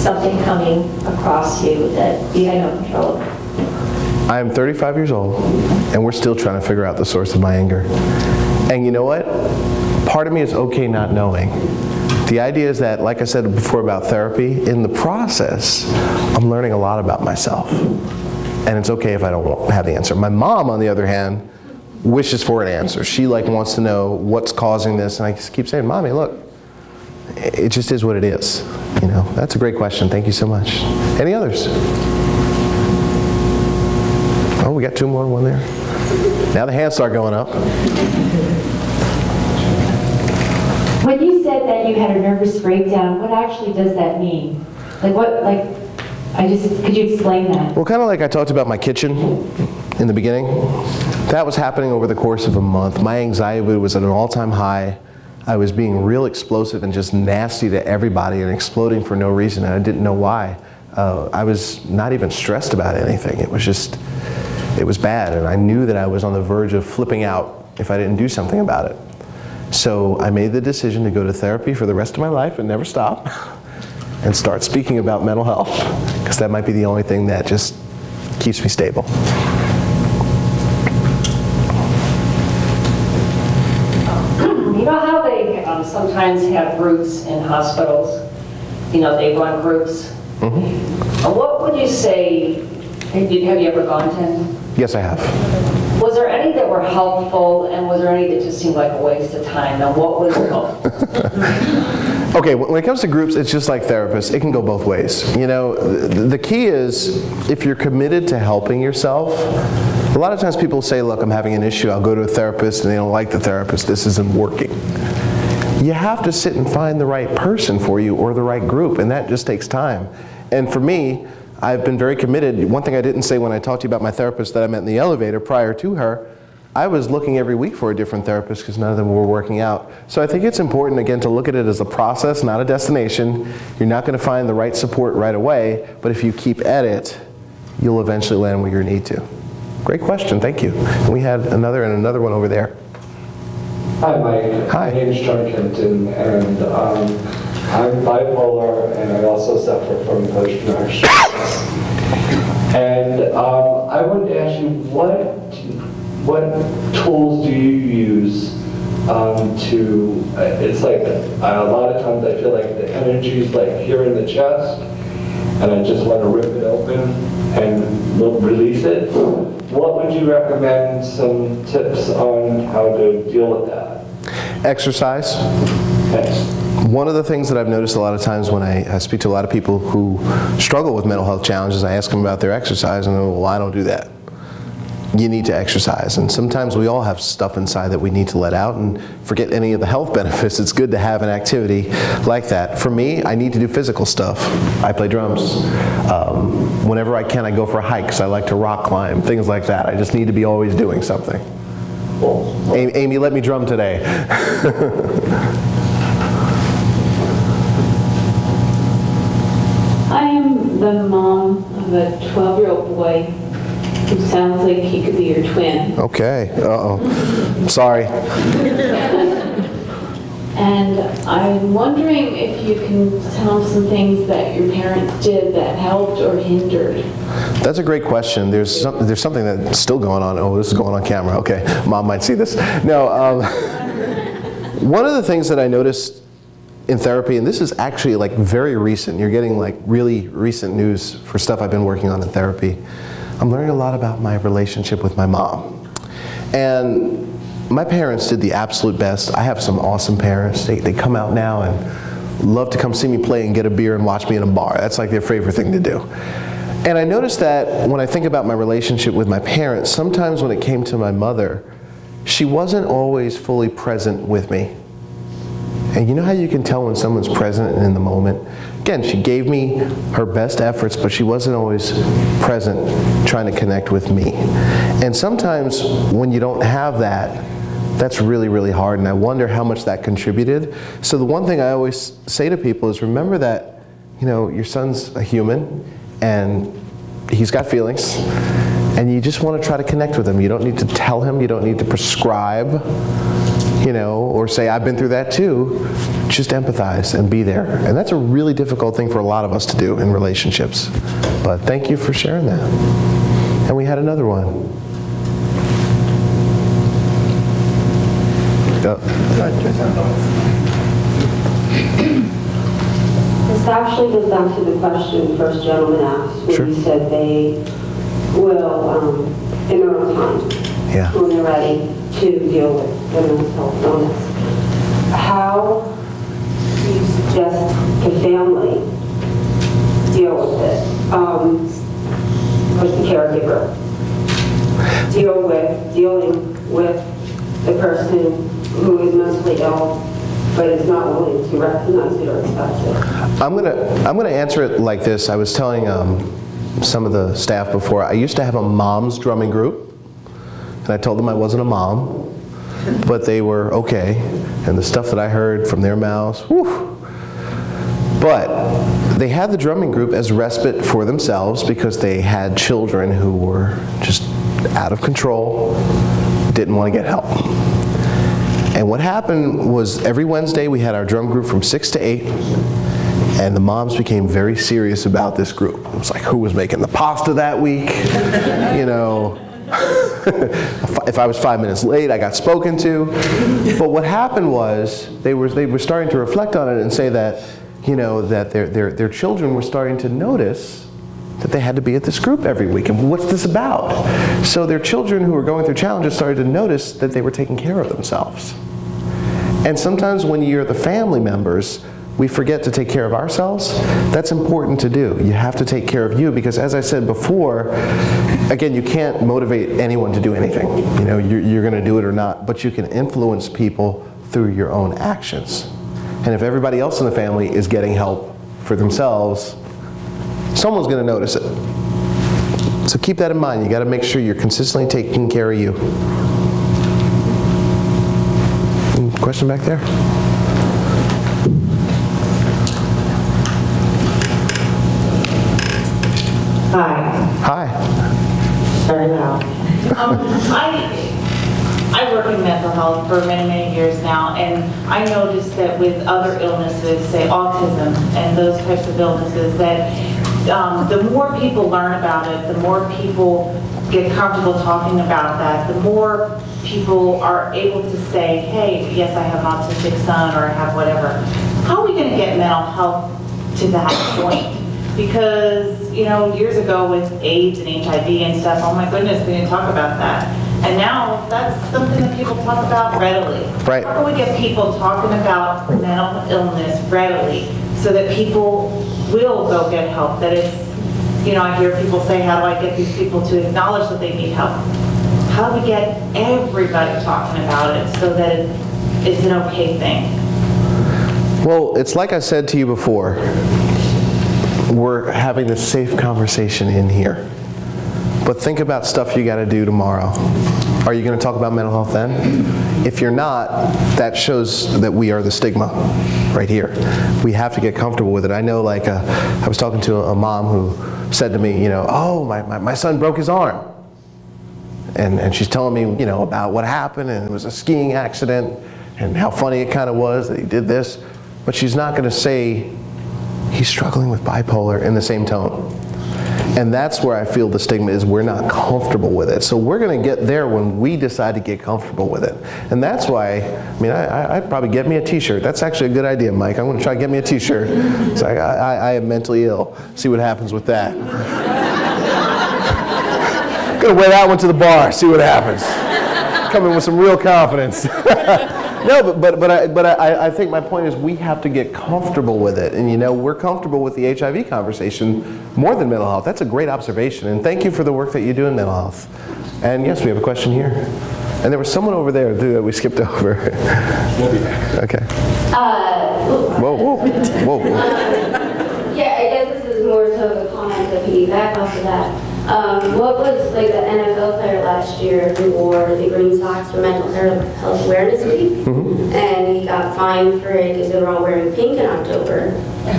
something coming across you that you had no control over? I am 35 years old, and we're still trying to figure out the source of my anger. And you know what? Part of me is okay not knowing. The idea is that, like I said before about therapy, in the process, I'm learning a lot about myself. And it's okay if I don't have the answer. My mom, on the other hand, wishes for an answer. She wants to know what's causing this, and I just keep saying, Mommy, look, it just is what it is. You know, that's a great question. Thank you so much. Any others? Oh, we got two more, one there. Now the hands start going up. When you said that you had a nervous breakdown, what actually does that mean? Could you explain that? Well, kind of like I talked about my kitchen. in the beginning. That was happening over the course of a month. My anxiety was at an all-time high. I was being real explosive and just nasty to everybody and exploding for no reason, and I didn't know why. I was not even stressed about anything. It was bad, and I knew that I was on the verge of flipping out if I didn't do something about it. So I made the decision to go to therapy for the rest of my life and never stop, and start speaking about mental health, because that might be the only thing that just keeps me stable. You know how they sometimes have groups in hospitals? You know, they run groups. What would you say, have you ever gone to any? Yes, I have. Was there any that were helpful, and was there any that just seemed like a waste of time? Now, what was helpful? Okay, when it comes to groups, it's just like therapists. It can go both ways. You know, the key is, if you're committed to helping yourself, a lot of times people say, look, I'm having an issue, I'll go to a therapist, and they don't like the therapist, this isn't working. You have to sit and find the right person for you, or the right group, and that just takes time. And for me, I've been very committed. One thing I didn't say when I talked to you about my therapist that I met in the elevator prior to her, I was looking every week for a different therapist because none of them were working out. So I think it's important, again, to look at it as a process, not a destination. You're not going to find the right support right away, but if you keep at it, you'll eventually land where you need to. Great question, thank you. And we had another one over there. Hi, Mike. Hi. My name is John Kenton, and I'm bipolar, and I also suffer from post-traumatic stress. And I wanted to ask you, what tools do you use to, it's like a lot of times I feel like the energy is like here in the chest, and I just want to rip it open and release it. What would you recommend some tips on how to deal with that? Exercise. Thanks. One of the things that I've noticed a lot of times when I speak to a lot of people who struggle with mental health challenges, I ask them about their exercise, and they're, well, I don't do that. You need to exercise, and sometimes we all have stuff inside that we need to let out, and forget any of the health benefits. It's good to have an activity like that. For me, I need to do physical stuff. I play drums. Whenever I can, I go for a hike because I like to rock climb, things like that. I just need to be always doing something. Amy, let me drum today. I am the mom of a 12-year-old boy who sounds like he could be your twin. Okay, uh-oh. Sorry. And I'm wondering if you can tell him some things that your parents did that helped or hindered. That's a great question. There's something that's still going on. Oh, this is going on camera. Okay, Mom might see this. No, one of the things that I noticed in therapy, and this is actually like very recent, you're getting like really recent news for stuff I've been working on in therapy. I'm learning a lot about my relationship with my mom. And my parents did the absolute best. I have some awesome parents. They come out now and love to come see me play and get a beer and watch me in a bar. That's like their favorite thing to do. And I noticed that when I think about my relationship with my parents, sometimes when it came to my mother, she wasn't always fully present with me. And you know how you can tell when someone's present and in the moment? Again, she gave me her best efforts, but she wasn't always present trying to connect with me. And sometimes when you don't have that, that's really, really hard, and I wonder how much that contributed. So the one thing I always say to people is remember that, you know, your son's a human, and he's got feelings, and you just want to try to connect with him. You don't need to tell him, you don't need to prescribe, you know, or say, I've been through that too. Just empathize and be there. And that's a really difficult thing for a lot of us to do in relationships. But thank you for sharing that. And we had another one. This actually goes back to the question the first gentleman asked, where he said they will, in their own time, when they're ready to deal with their mental health illness. How do you suggest the family deal with it? With the caregiver? Dealing with the person who is mentally ill but is not willing to recognize it or accept it? I'm gonna answer it like this. I was telling some of the staff before, I used to have a mom's drumming group. and I told them I wasn't a mom, but they were okay. And the stuff that I heard from their mouths, whew. But they had the drumming group as respite for themselves because they had children who were just out of control, didn't want to get help. And what happened was every Wednesday we had our drum group from 6 to 8, and the moms became very serious about this group. It was like, who was making the pasta that week? You know, if I was 5 minutes late, I got spoken to. But what happened was they were starting to reflect on it and say that, you know, that their children were starting to notice that they had to be at this group every week. And what's this about? So their children who were going through challenges started to notice that they were taking care of themselves. And sometimes when you're the family members, we forget to take care of ourselves. That's important to do. You have to take care of you because, as I said before, again, you can't motivate anyone to do anything. You know, you're going to do it or not, but you can influence people through your own actions. And if everybody else in the family is getting help for themselves, someone's going to notice it. So keep that in mind. You got to make sure you're consistently taking care of you. Question back there? Hi. Hi. Starting out. I work in mental health for many, many years now, and I noticed that with other illnesses, say autism and those types of illnesses, that the more people learn about it, the more people get comfortable talking about that, the more people are able to say, hey, yes, I have an autistic son, or I have whatever. How are we going to get mental health to that point? Because, you know, years ago with AIDS and HIV and stuff, oh my goodness, we didn't talk about that. And now that's something that people talk about readily. Right. How can we get people talking about mental illness readily so that people will go get help? That it's, you know, I hear people say, how do I get these people to acknowledge that they need help? How do we get everybody talking about it so that it's an okay thing? Well, it's like I said to you before. We're having this safe conversation in here. But think about stuff you got to do tomorrow. Are you going to talk about mental health then? If you're not, that shows that we are the stigma right here. We have to get comfortable with it. I know, like, I was talking to a mom who said to me, you know, oh, my son broke his arm. And she's telling me, you know, about what happened, and it was a skiing accident, and how funny it kind of was that he did this. But she's not going to say he's struggling with bipolar in the same tone. And that's where I feel the stigma is we're not comfortable with it. So we're going to get there when we decide to get comfortable with it. And that's why, I mean, I'd probably get me a t-shirt. That's actually a good idea, Mike. I'm going to try to get me a t-shirt. It's like, I am mentally ill. See what happens with that. I'm going to wear that one to the bar, see what happens. Come in with some real confidence. No, but I think my point is we have to get comfortable with it. And you know, we're comfortable with the HIV conversation more than mental health. That's a great observation. And thank you for the work that you do in mental health. And yes, we have a question here. And there was someone over there that we skipped over. We'll be back. Okay. Whoa. Yeah, I guess this is more so a comment to piggyback off of that. What was like the NFL player last year who wore the green socks for Mental Health Awareness Week, and he got fined for it because they were all wearing pink in October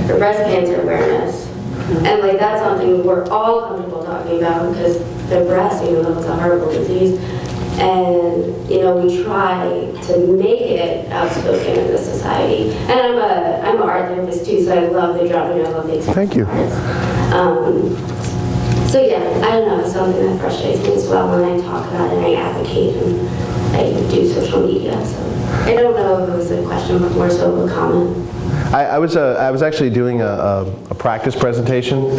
for breast cancer awareness. And like that's something we're all comfortable talking about because the breast, you know, it's a horrible disease. And you know, we try to make it outspoken in the society. And I'm an art therapist too, so I love the drumming. I love the experience. Thank you. So yeah, I don't know, it's something that frustrates me as well when I talk about it and I advocate and I do social media. So I don't know if it was a question, but more so of a comment. I was actually doing a practice presentation,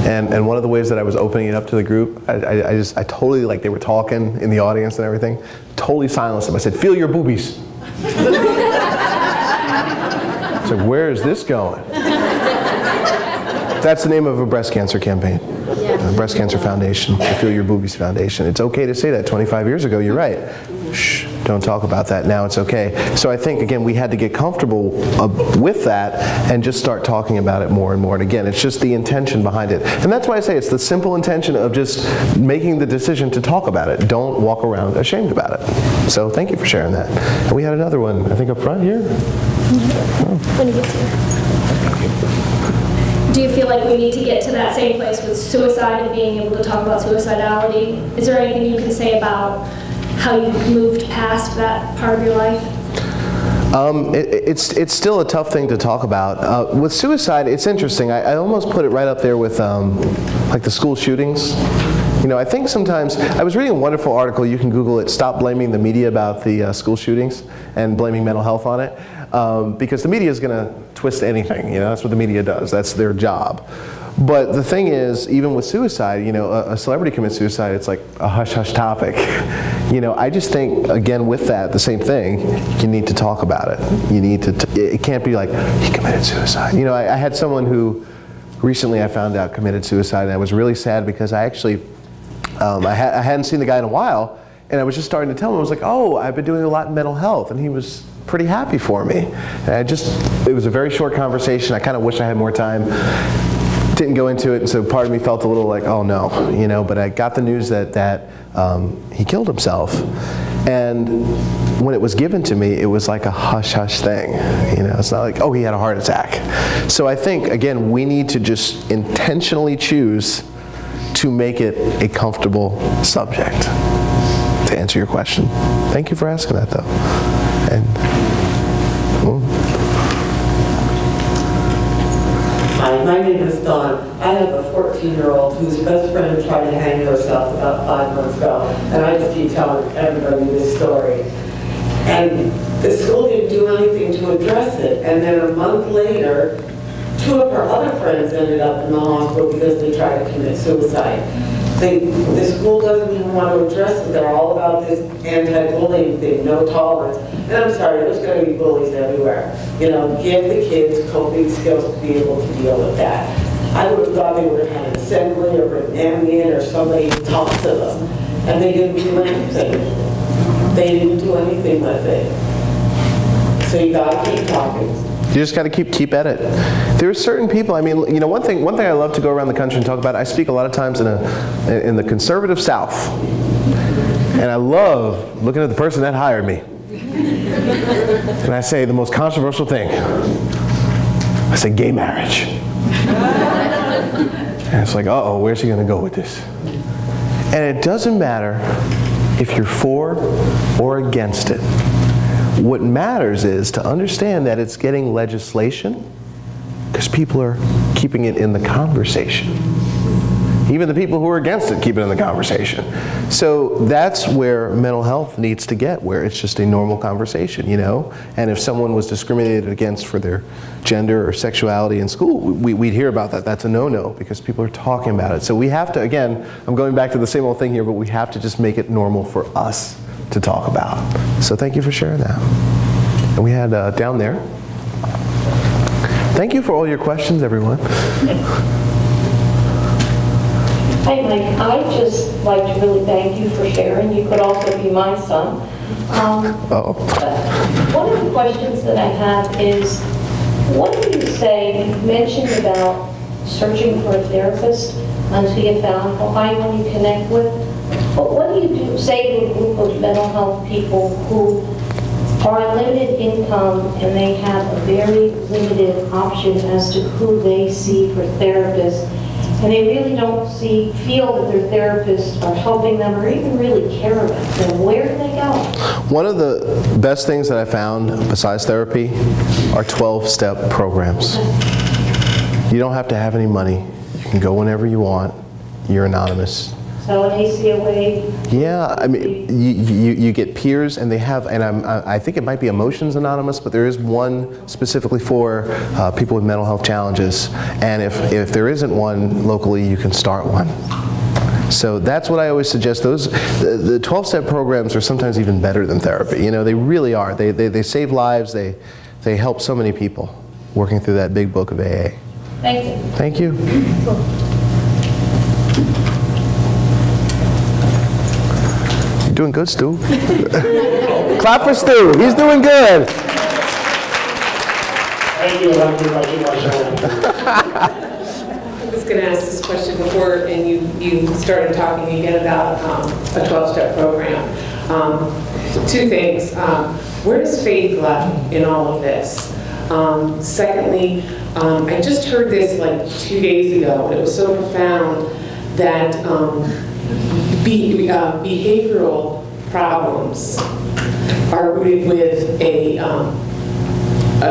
and one of the ways that I was opening it up to the group, I totally, like, they were talking in the audience and everything, totally silenced them. I said, feel your boobies. So where is this going? That's the name of a breast cancer campaign. Breast Cancer Foundation, the Feel Your Boobies Foundation. It's okay to say that 25 years ago, you're right. Shh, don't talk about that. Now it's okay. So I think, again, we had to get comfortable with that and just start talking about it more and more. And again, it's just the intention behind it. And that's why I say it's the simple intention of just making the decision to talk about it. Don't walk around ashamed about it. So thank you for sharing that. And we had another one, I think, up front here. When he gets here. Do you feel like we need to get to that same place with suicide and being able to talk about suicidality? Is there anything you can say about how you moved past that part of your life? It's still a tough thing to talk about. With suicide, it's interesting. I almost put it right up there with like the school shootings. You know, I think sometimes, I was reading a wonderful article, you can Google it, Stop Blaming the Media About the School Shootings and Blaming Mental Health on it. Because the media is going to twist anything, you know, that's what the media does, that's their job. But the thing is, even with suicide, you know, a celebrity commits suicide, it's like a hush-hush topic. You know, I just think, again, with that, the same thing, you need to talk about it. You need to, it can't be like, he committed suicide. You know, I had someone who recently I found out committed suicide, and I was really sad because I actually, I hadn't seen the guy in a while, and I was just starting to tell him, I was like, oh, I've been doing a lot in mental health, and he was pretty happy for me. And it was a very short conversation. I kind of wish I had more time. Didn't go into it, and so part of me felt a little like, oh no, you know, but I got the news that he killed himself. And when it was given to me, it was like a hush-hush thing. You know, it's not like, oh, he had a heart attack. So I think, again, we need to just intentionally choose to make it a comfortable subject, to answer your question. Thank you for asking that, though. And, Hi, my name is Dawn. I have a 14-year-old whose best friend tried to hang herself about 5 months ago, and I just keep telling everybody this story. And the school didn't do anything to address it, and then a month later, 2 of her other friends ended up in the hospital because they tried to commit suicide. The school doesn't even want to address it. They're all about this anti-bullying thing, no tolerance. And I'm sorry, there's going to be bullies everywhere. You know, give the kids coping skills to be able to deal with that. I would have thought they would have had an assembly or an ambient or somebody to talk to them. And they didn't do anything. They didn't do anything with it. So you got to keep talking. You just got to keep at it. There are certain people, I mean, you know, one thing I love to go around the country and talk about, I speak a lot of times in the conservative South. And I love looking at the person that hired me. And I say the most controversial thing. I say gay marriage. And it's like, uh-oh, where's he going to go with this? And it doesn't matter if you're for or against it. What matters is to understand that it's getting legislation because people are keeping it in the conversation. Even the people who are against it keep it in the conversation. So that's where mental health needs to get, where it's just a normal conversation, you know? And if someone was discriminated against for their gender or sexuality in school, we'd hear about that. That's a no-no because people are talking about it. So we have to, again, I'm going back to the same old thing here, but we have to just make it normal for us to talk about. So thank you for sharing that. And we had down there. Thank you for all your questions, everyone. Hey Mike, I'd just like to really thank you for sharing. You could also be my son. One of the questions that I have is, what do you say, you mentioned about searching for a therapist until you found anyone you connect with, but what do you say to a group of mental health people who are on limited income and they have a very limited option as to who they see for therapists, and they really don't feel that their therapists are helping them or even really care about them? Where do they go? One of the best things that I found besides therapy are 12-step programs. You don't have to have any money. You can go whenever you want. You're anonymous. So an ACOA? Yeah, I mean, you get peers, and they have, and I think it might be Emotions Anonymous, but there is one specifically for people with mental health challenges. And if there isn't one locally, you can start one. So that's what I always suggest. The 12-step programs are sometimes even better than therapy. You know, they really are. They save lives. They help so many people working through that big book of AA. Thank you. Thank you. doing good, Stu. Clap for Stu. He's doing good. Thank you. I was going to ask this question before, and you started talking again about a 12-step program. Two things. Where does faith lie in all of this? Secondly, I just heard this like 2 days ago, and it was so profound that behavioral problems are rooted with I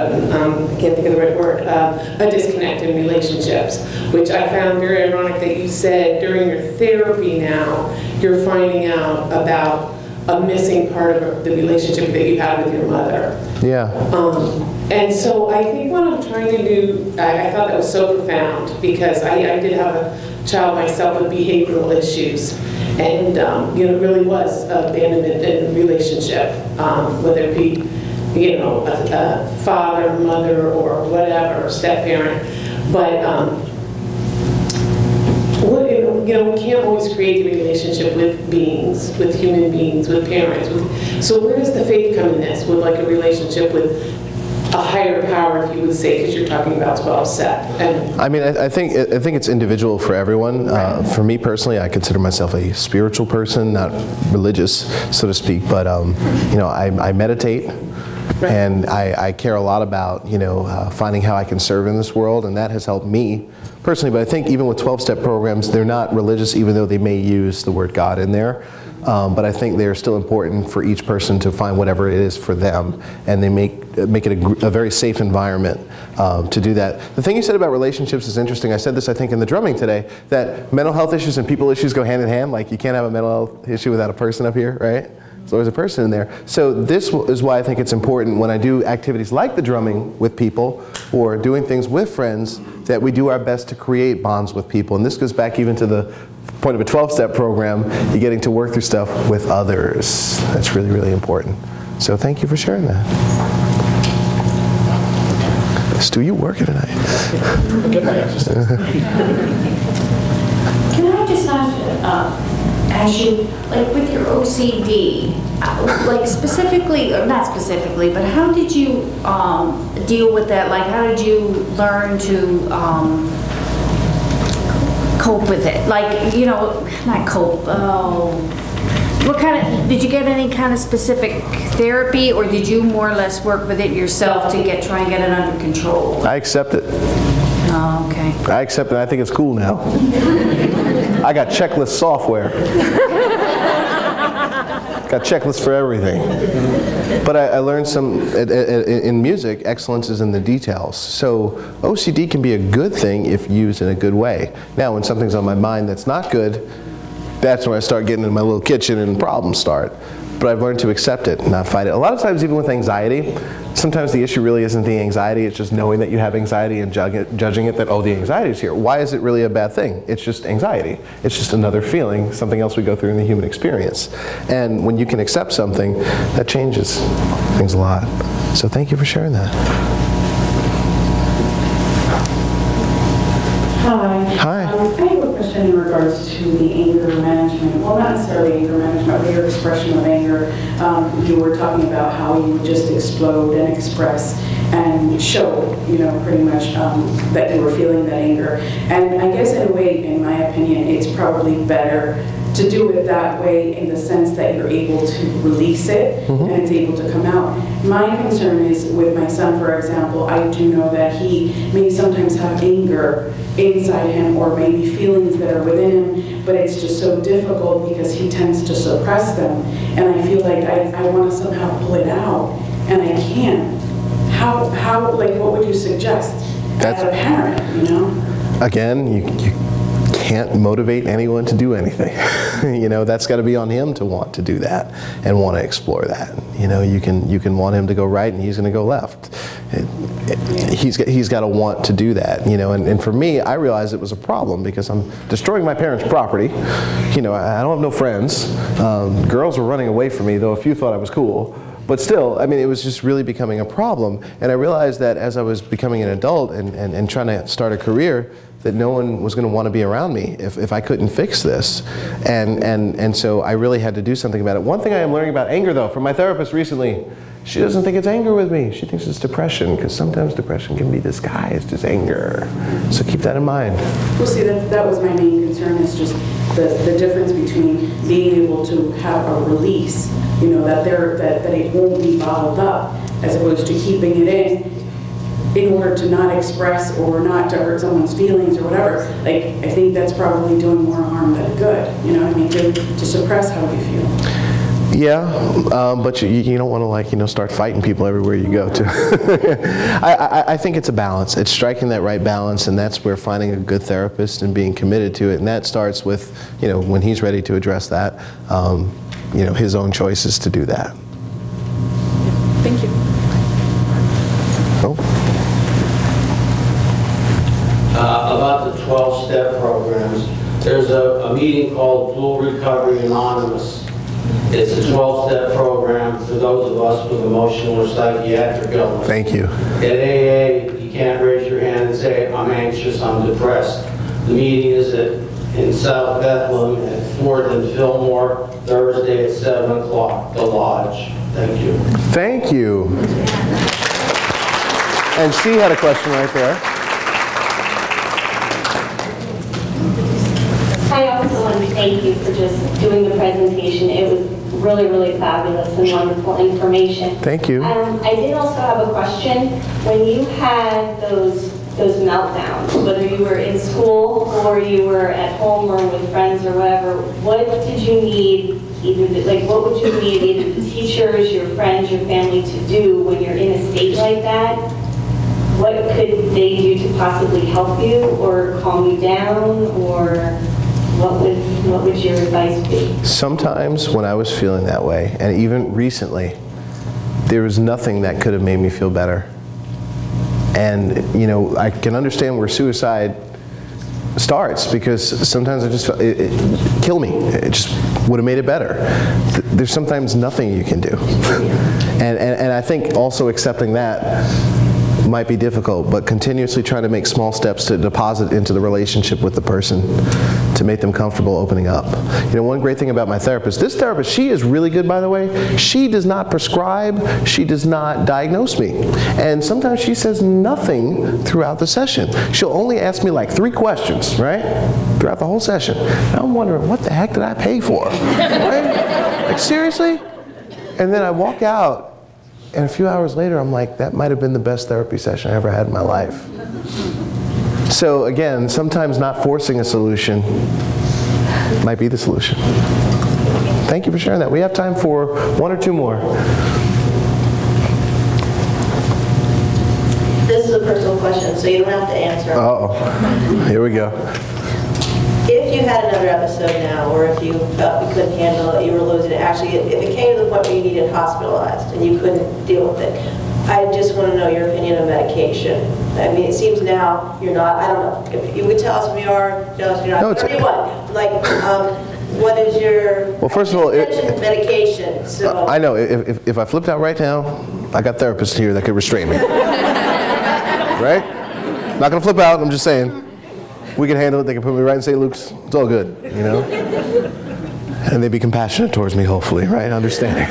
can't think of the right word, a disconnect in relationships, which I found very ironic that you said during your therapy now, you're finding out about a missing part of the relationship that you had with your mother. Yeah. And so I think what I'm trying to do, I thought that was so profound, because I did have a child myself with behavioral issues, and it really was abandonment in the relationship, whether it be a father, mother, or whatever, step-parent. But we can't always create the relationship with beings, with human beings, with parents. So where does the faith come in this? With like a relationship with a higher power, if you would say, because you're talking about 12-step. I mean, I think it's individual for everyone. For me personally, I consider myself a spiritual person, not religious, so to speak. But I meditate. Right. And I care a lot about, finding how I can serve in this world, and that has helped me personally. But I think even with 12-step programs, they're not religious, even though they may use the word God in there. But I think they're still important for each person to find whatever it is for them, and they make it a very safe environment to do that. The thing you said about relationships is interesting. I said this, I think, in the drumming today, that mental health issues and people issues go hand in hand. Like, you can't have a mental health issue without a person up here, right? So there's a person in there. So this is why I think it's important when I do activities like the drumming with people or doing things with friends, that we do our best to create bonds with people. And this goes back even to the point of a 12-step program, you're getting to work through stuff with others. That's really, really important. So thank you for sharing that. Stu, you working tonight? Can I just ask you, like with your OCD, like specifically, or not specifically, but how did you deal with that? Like, how did you learn to cope with it? Like, not cope, what kind of, did you get any kind of specific therapy, or did you more or less work with it yourself to try and get it under control? I accept it. Oh, okay. I accept it. I think it's cool now. I got checklist software. Got checklists for everything. But I learned in music, excellence is in the details. So OCD can be a good thing if used in a good way. Now, when something's on my mind that's not good, that's when I start getting in my little kitchen and problems start. But I've learned to accept it, not fight it. A lot of times, even with anxiety, sometimes the issue really isn't the anxiety, it's just knowing that you have anxiety and judging it that, oh, the anxiety is here. Why is it really a bad thing? It's just anxiety. It's just another feeling, something else we go through in the human experience. And when you can accept something, that changes things a lot. So thank you for sharing that. Hi. Hi. I have a question in regards to the anger management. Well, not necessarily anger management, but your expression of anger. You were talking about how you would just explode and express and show, pretty much that you were feeling that anger. And I guess in a way, in my opinion, it's probably better to do it that way in the sense that you're able to release it and it's able to come out. My concern is with my son, for example, I do know that he may sometimes have anger inside him or maybe feelings that are within him, but it's just so difficult because he tends to suppress them. And I feel like I want to somehow pull it out and I can't. How like, what would you suggest as a parent, Again, you can't motivate anyone to do anything. That's got to be on him to want to do that and want to explore that. You can want him to go right and he's going to go left. He's got to want to do that. And for me, I realized it was a problem because I'm destroying my parents' property. I don't have no friends. Girls were running away from me, though a few thought I was cool. But still, it was just really becoming a problem. And I realized that as I was becoming an adult and trying to start a career, that no one was going to want to be around me if I couldn't fix this. And so I really had to do something about it. One thing I am learning about anger, though, from my therapist recently, she doesn't think it's anger with me. She thinks it's depression, because sometimes depression can be disguised as anger. So keep that in mind. Well, see, that was my main concern, is just the difference between being able to have a release, you know, that it won't be bottled up, as opposed to keeping it in order to not express or not to hurt someone's feelings or whatever. Like, I think that's probably doing more harm than good, you know what I mean, to suppress how you feel. Yeah, but you don't want to, like, you know, start fighting people everywhere you go to. I think it's a balance. It's striking that right balance, and that's where finding a good therapist and being committed to it. And that starts with, you know, when he's ready to address that, you know, his own choices to do that. Thank you. Oh. About the 12-step programs, there's a meeting called Dual Recovery Anonymous. It's a 12-step program for those of us with emotional or psychiatric illness. Thank you. At AA, you can't raise your hand and say, I'm anxious, I'm depressed. The meeting is in South Bethlehem at 4th and Fillmore, Thursday at 7 o'clock, the Lodge. Thank you. Thank you. And she had a question right there. I also want to thank you for just doing the presentation. It was really, really fabulous and wonderful information. Thank you. I did also have a question. When you had those meltdowns, whether you were in school or you were at home or with friends or whatever, what did you need, what would you need either the teachers, your friends, your family to do when you're in a state like that? What could they do to possibly help you or calm you down, or what would your advice be? Sometimes when I was feeling that way, and even recently, there was nothing that could have made me feel better. And, you know, I can understand where suicide starts, because sometimes I just felt it kill me. It just would have made it better. There's sometimes nothing you can do. And I think also accepting that might be difficult, but continuously trying to make small steps to deposit into the relationship with the person to make them comfortable opening up. You know, one great thing about my therapist, this therapist, she is really good, by the way. She does not prescribe, she does not diagnose me. And sometimes she says nothing throughout the session. She'll only ask me like 3 questions, right? Throughout the whole session. And I'm wondering, what the heck did I pay for? Right? Like, seriously? And then I walk out, and a few hours later, I'm like, that might have been the best therapy session I ever had in my life. So again, sometimes not forcing a solution might be the solution. Thank you for sharing that. We have time for 1 or 2 more. This is a personal question, so you don't have to answer. Uh-oh. Here we go. If you had another episode now, or if you felt you couldn't handle it, you were losing it, actually, if it came to the point where you needed hospitalized and you couldn't deal with it, I just want to know your opinion on medication. I mean, it seems now you're not, I don't know, if you would tell us if you are, tell us if you're not, whatever you want. Like, what is your, well, first of all, medication, so. I know, if I flipped out right now, I got therapists here that could restrain me. Right? Not gonna flip out, I'm just saying. We can handle it, they can put me right in St. Luke's, it's all good, you know? And they'd be compassionate towards me, hopefully, right? Understanding.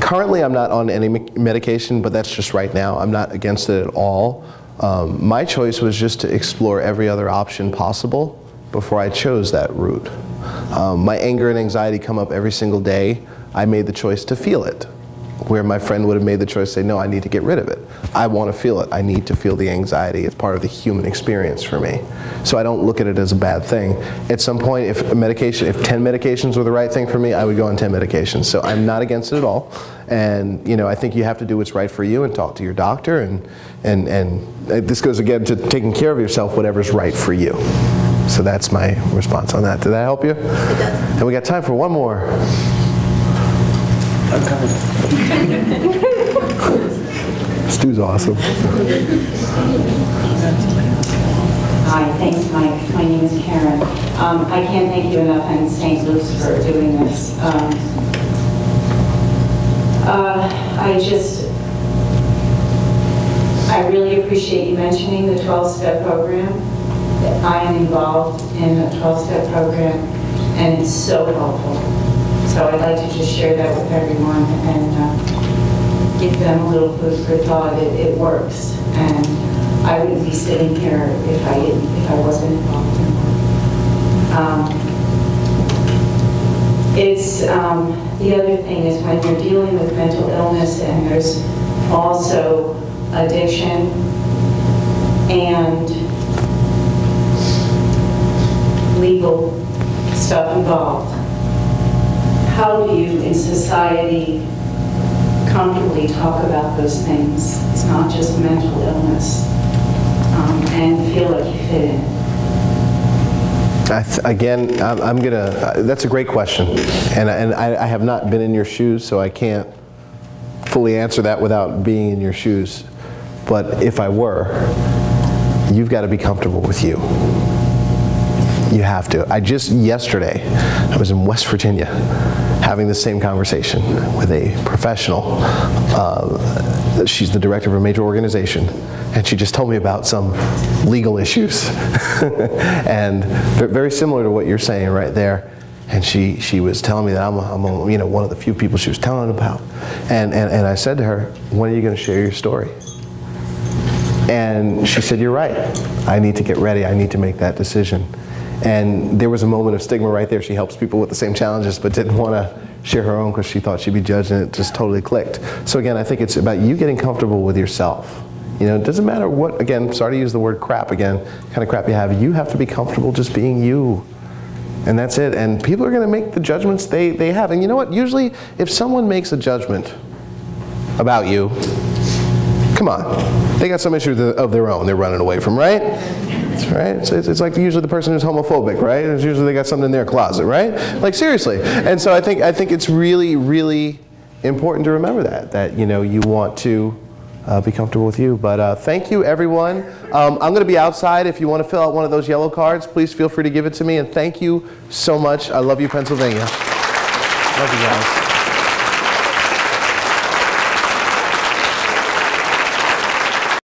Currently, I'm not on any medication, but that's just right now. I'm not against it at all. My choice was just to explore every other option possible before I chose that route. My anger and anxiety come up every single day. I made the choice to feel it, where my friend would have made the choice to say, no, I need to get rid of it. I want to feel it. I need to feel the anxiety. It's part of the human experience for me. So I don't look at it as a bad thing. At some point, if 10 medications were the right thing for me, I would go on 10 medications. So I'm not against it at all. And, you know, I think you have to do what's right for you and talk to your doctor. And this goes again to taking care of yourself, whatever's right for you. So that's my response on that. Did that help you? It does. And we got time for 1 more. Stu's awesome. Hi, thanks, Mike. My name is Karen. I can't thank you enough in St. Luke's for doing this. I really appreciate you mentioning the 12-step program. I am involved in a 12-step program, and it's so helpful. So I'd like to just share that with everyone and give them a little food for thought. It works, and I wouldn't be sitting here if I wasn't involved in it. The other thing is when you're dealing with mental illness and there's also addiction and legal stuff involved, how do you in society comfortably talk about those things? It's not just mental illness, and feel like you fit in. Again, I'm gonna, that's a great question. And I have not been in your shoes, so I can't fully answer that without being in your shoes. But if I were, you've got to be comfortable with you. You have to. Yesterday, I was in West Virginia having the same conversation with a professional. She's the director of a major organization, and she just told me about some legal issues. And very similar to what you're saying right there. And she was telling me that I'm one of the few people she was telling about. And I said to her, when are you going to share your story? And she said, you're right. I need to get ready. I need to make that decision. And there was a moment of stigma right there. She helps people with the same challenges, but didn't want to share her own because she thought she'd be judged, and it just totally clicked. So again, I think it's about you getting comfortable with yourself. You know, it doesn't matter what, again, sorry to use the word crap again, kind of crap you have to be comfortable just being you. And that's it. And people are going to make the judgments they have. And you know what? Usually, if someone makes a judgment about you, come on, they got some issue of their own they're running away from, right? Right? So it's like usually the person who's homophobic, right? It's usually they got something in their closet, right? Like seriously. And so I think it's really, really important to remember that you know, you want to be comfortable with you. But thank you, everyone. I'm going to be outside. If you want to fill out one of those yellow cards, please feel free to give it to me. And thank you so much. I love you, Pennsylvania. Love you guys.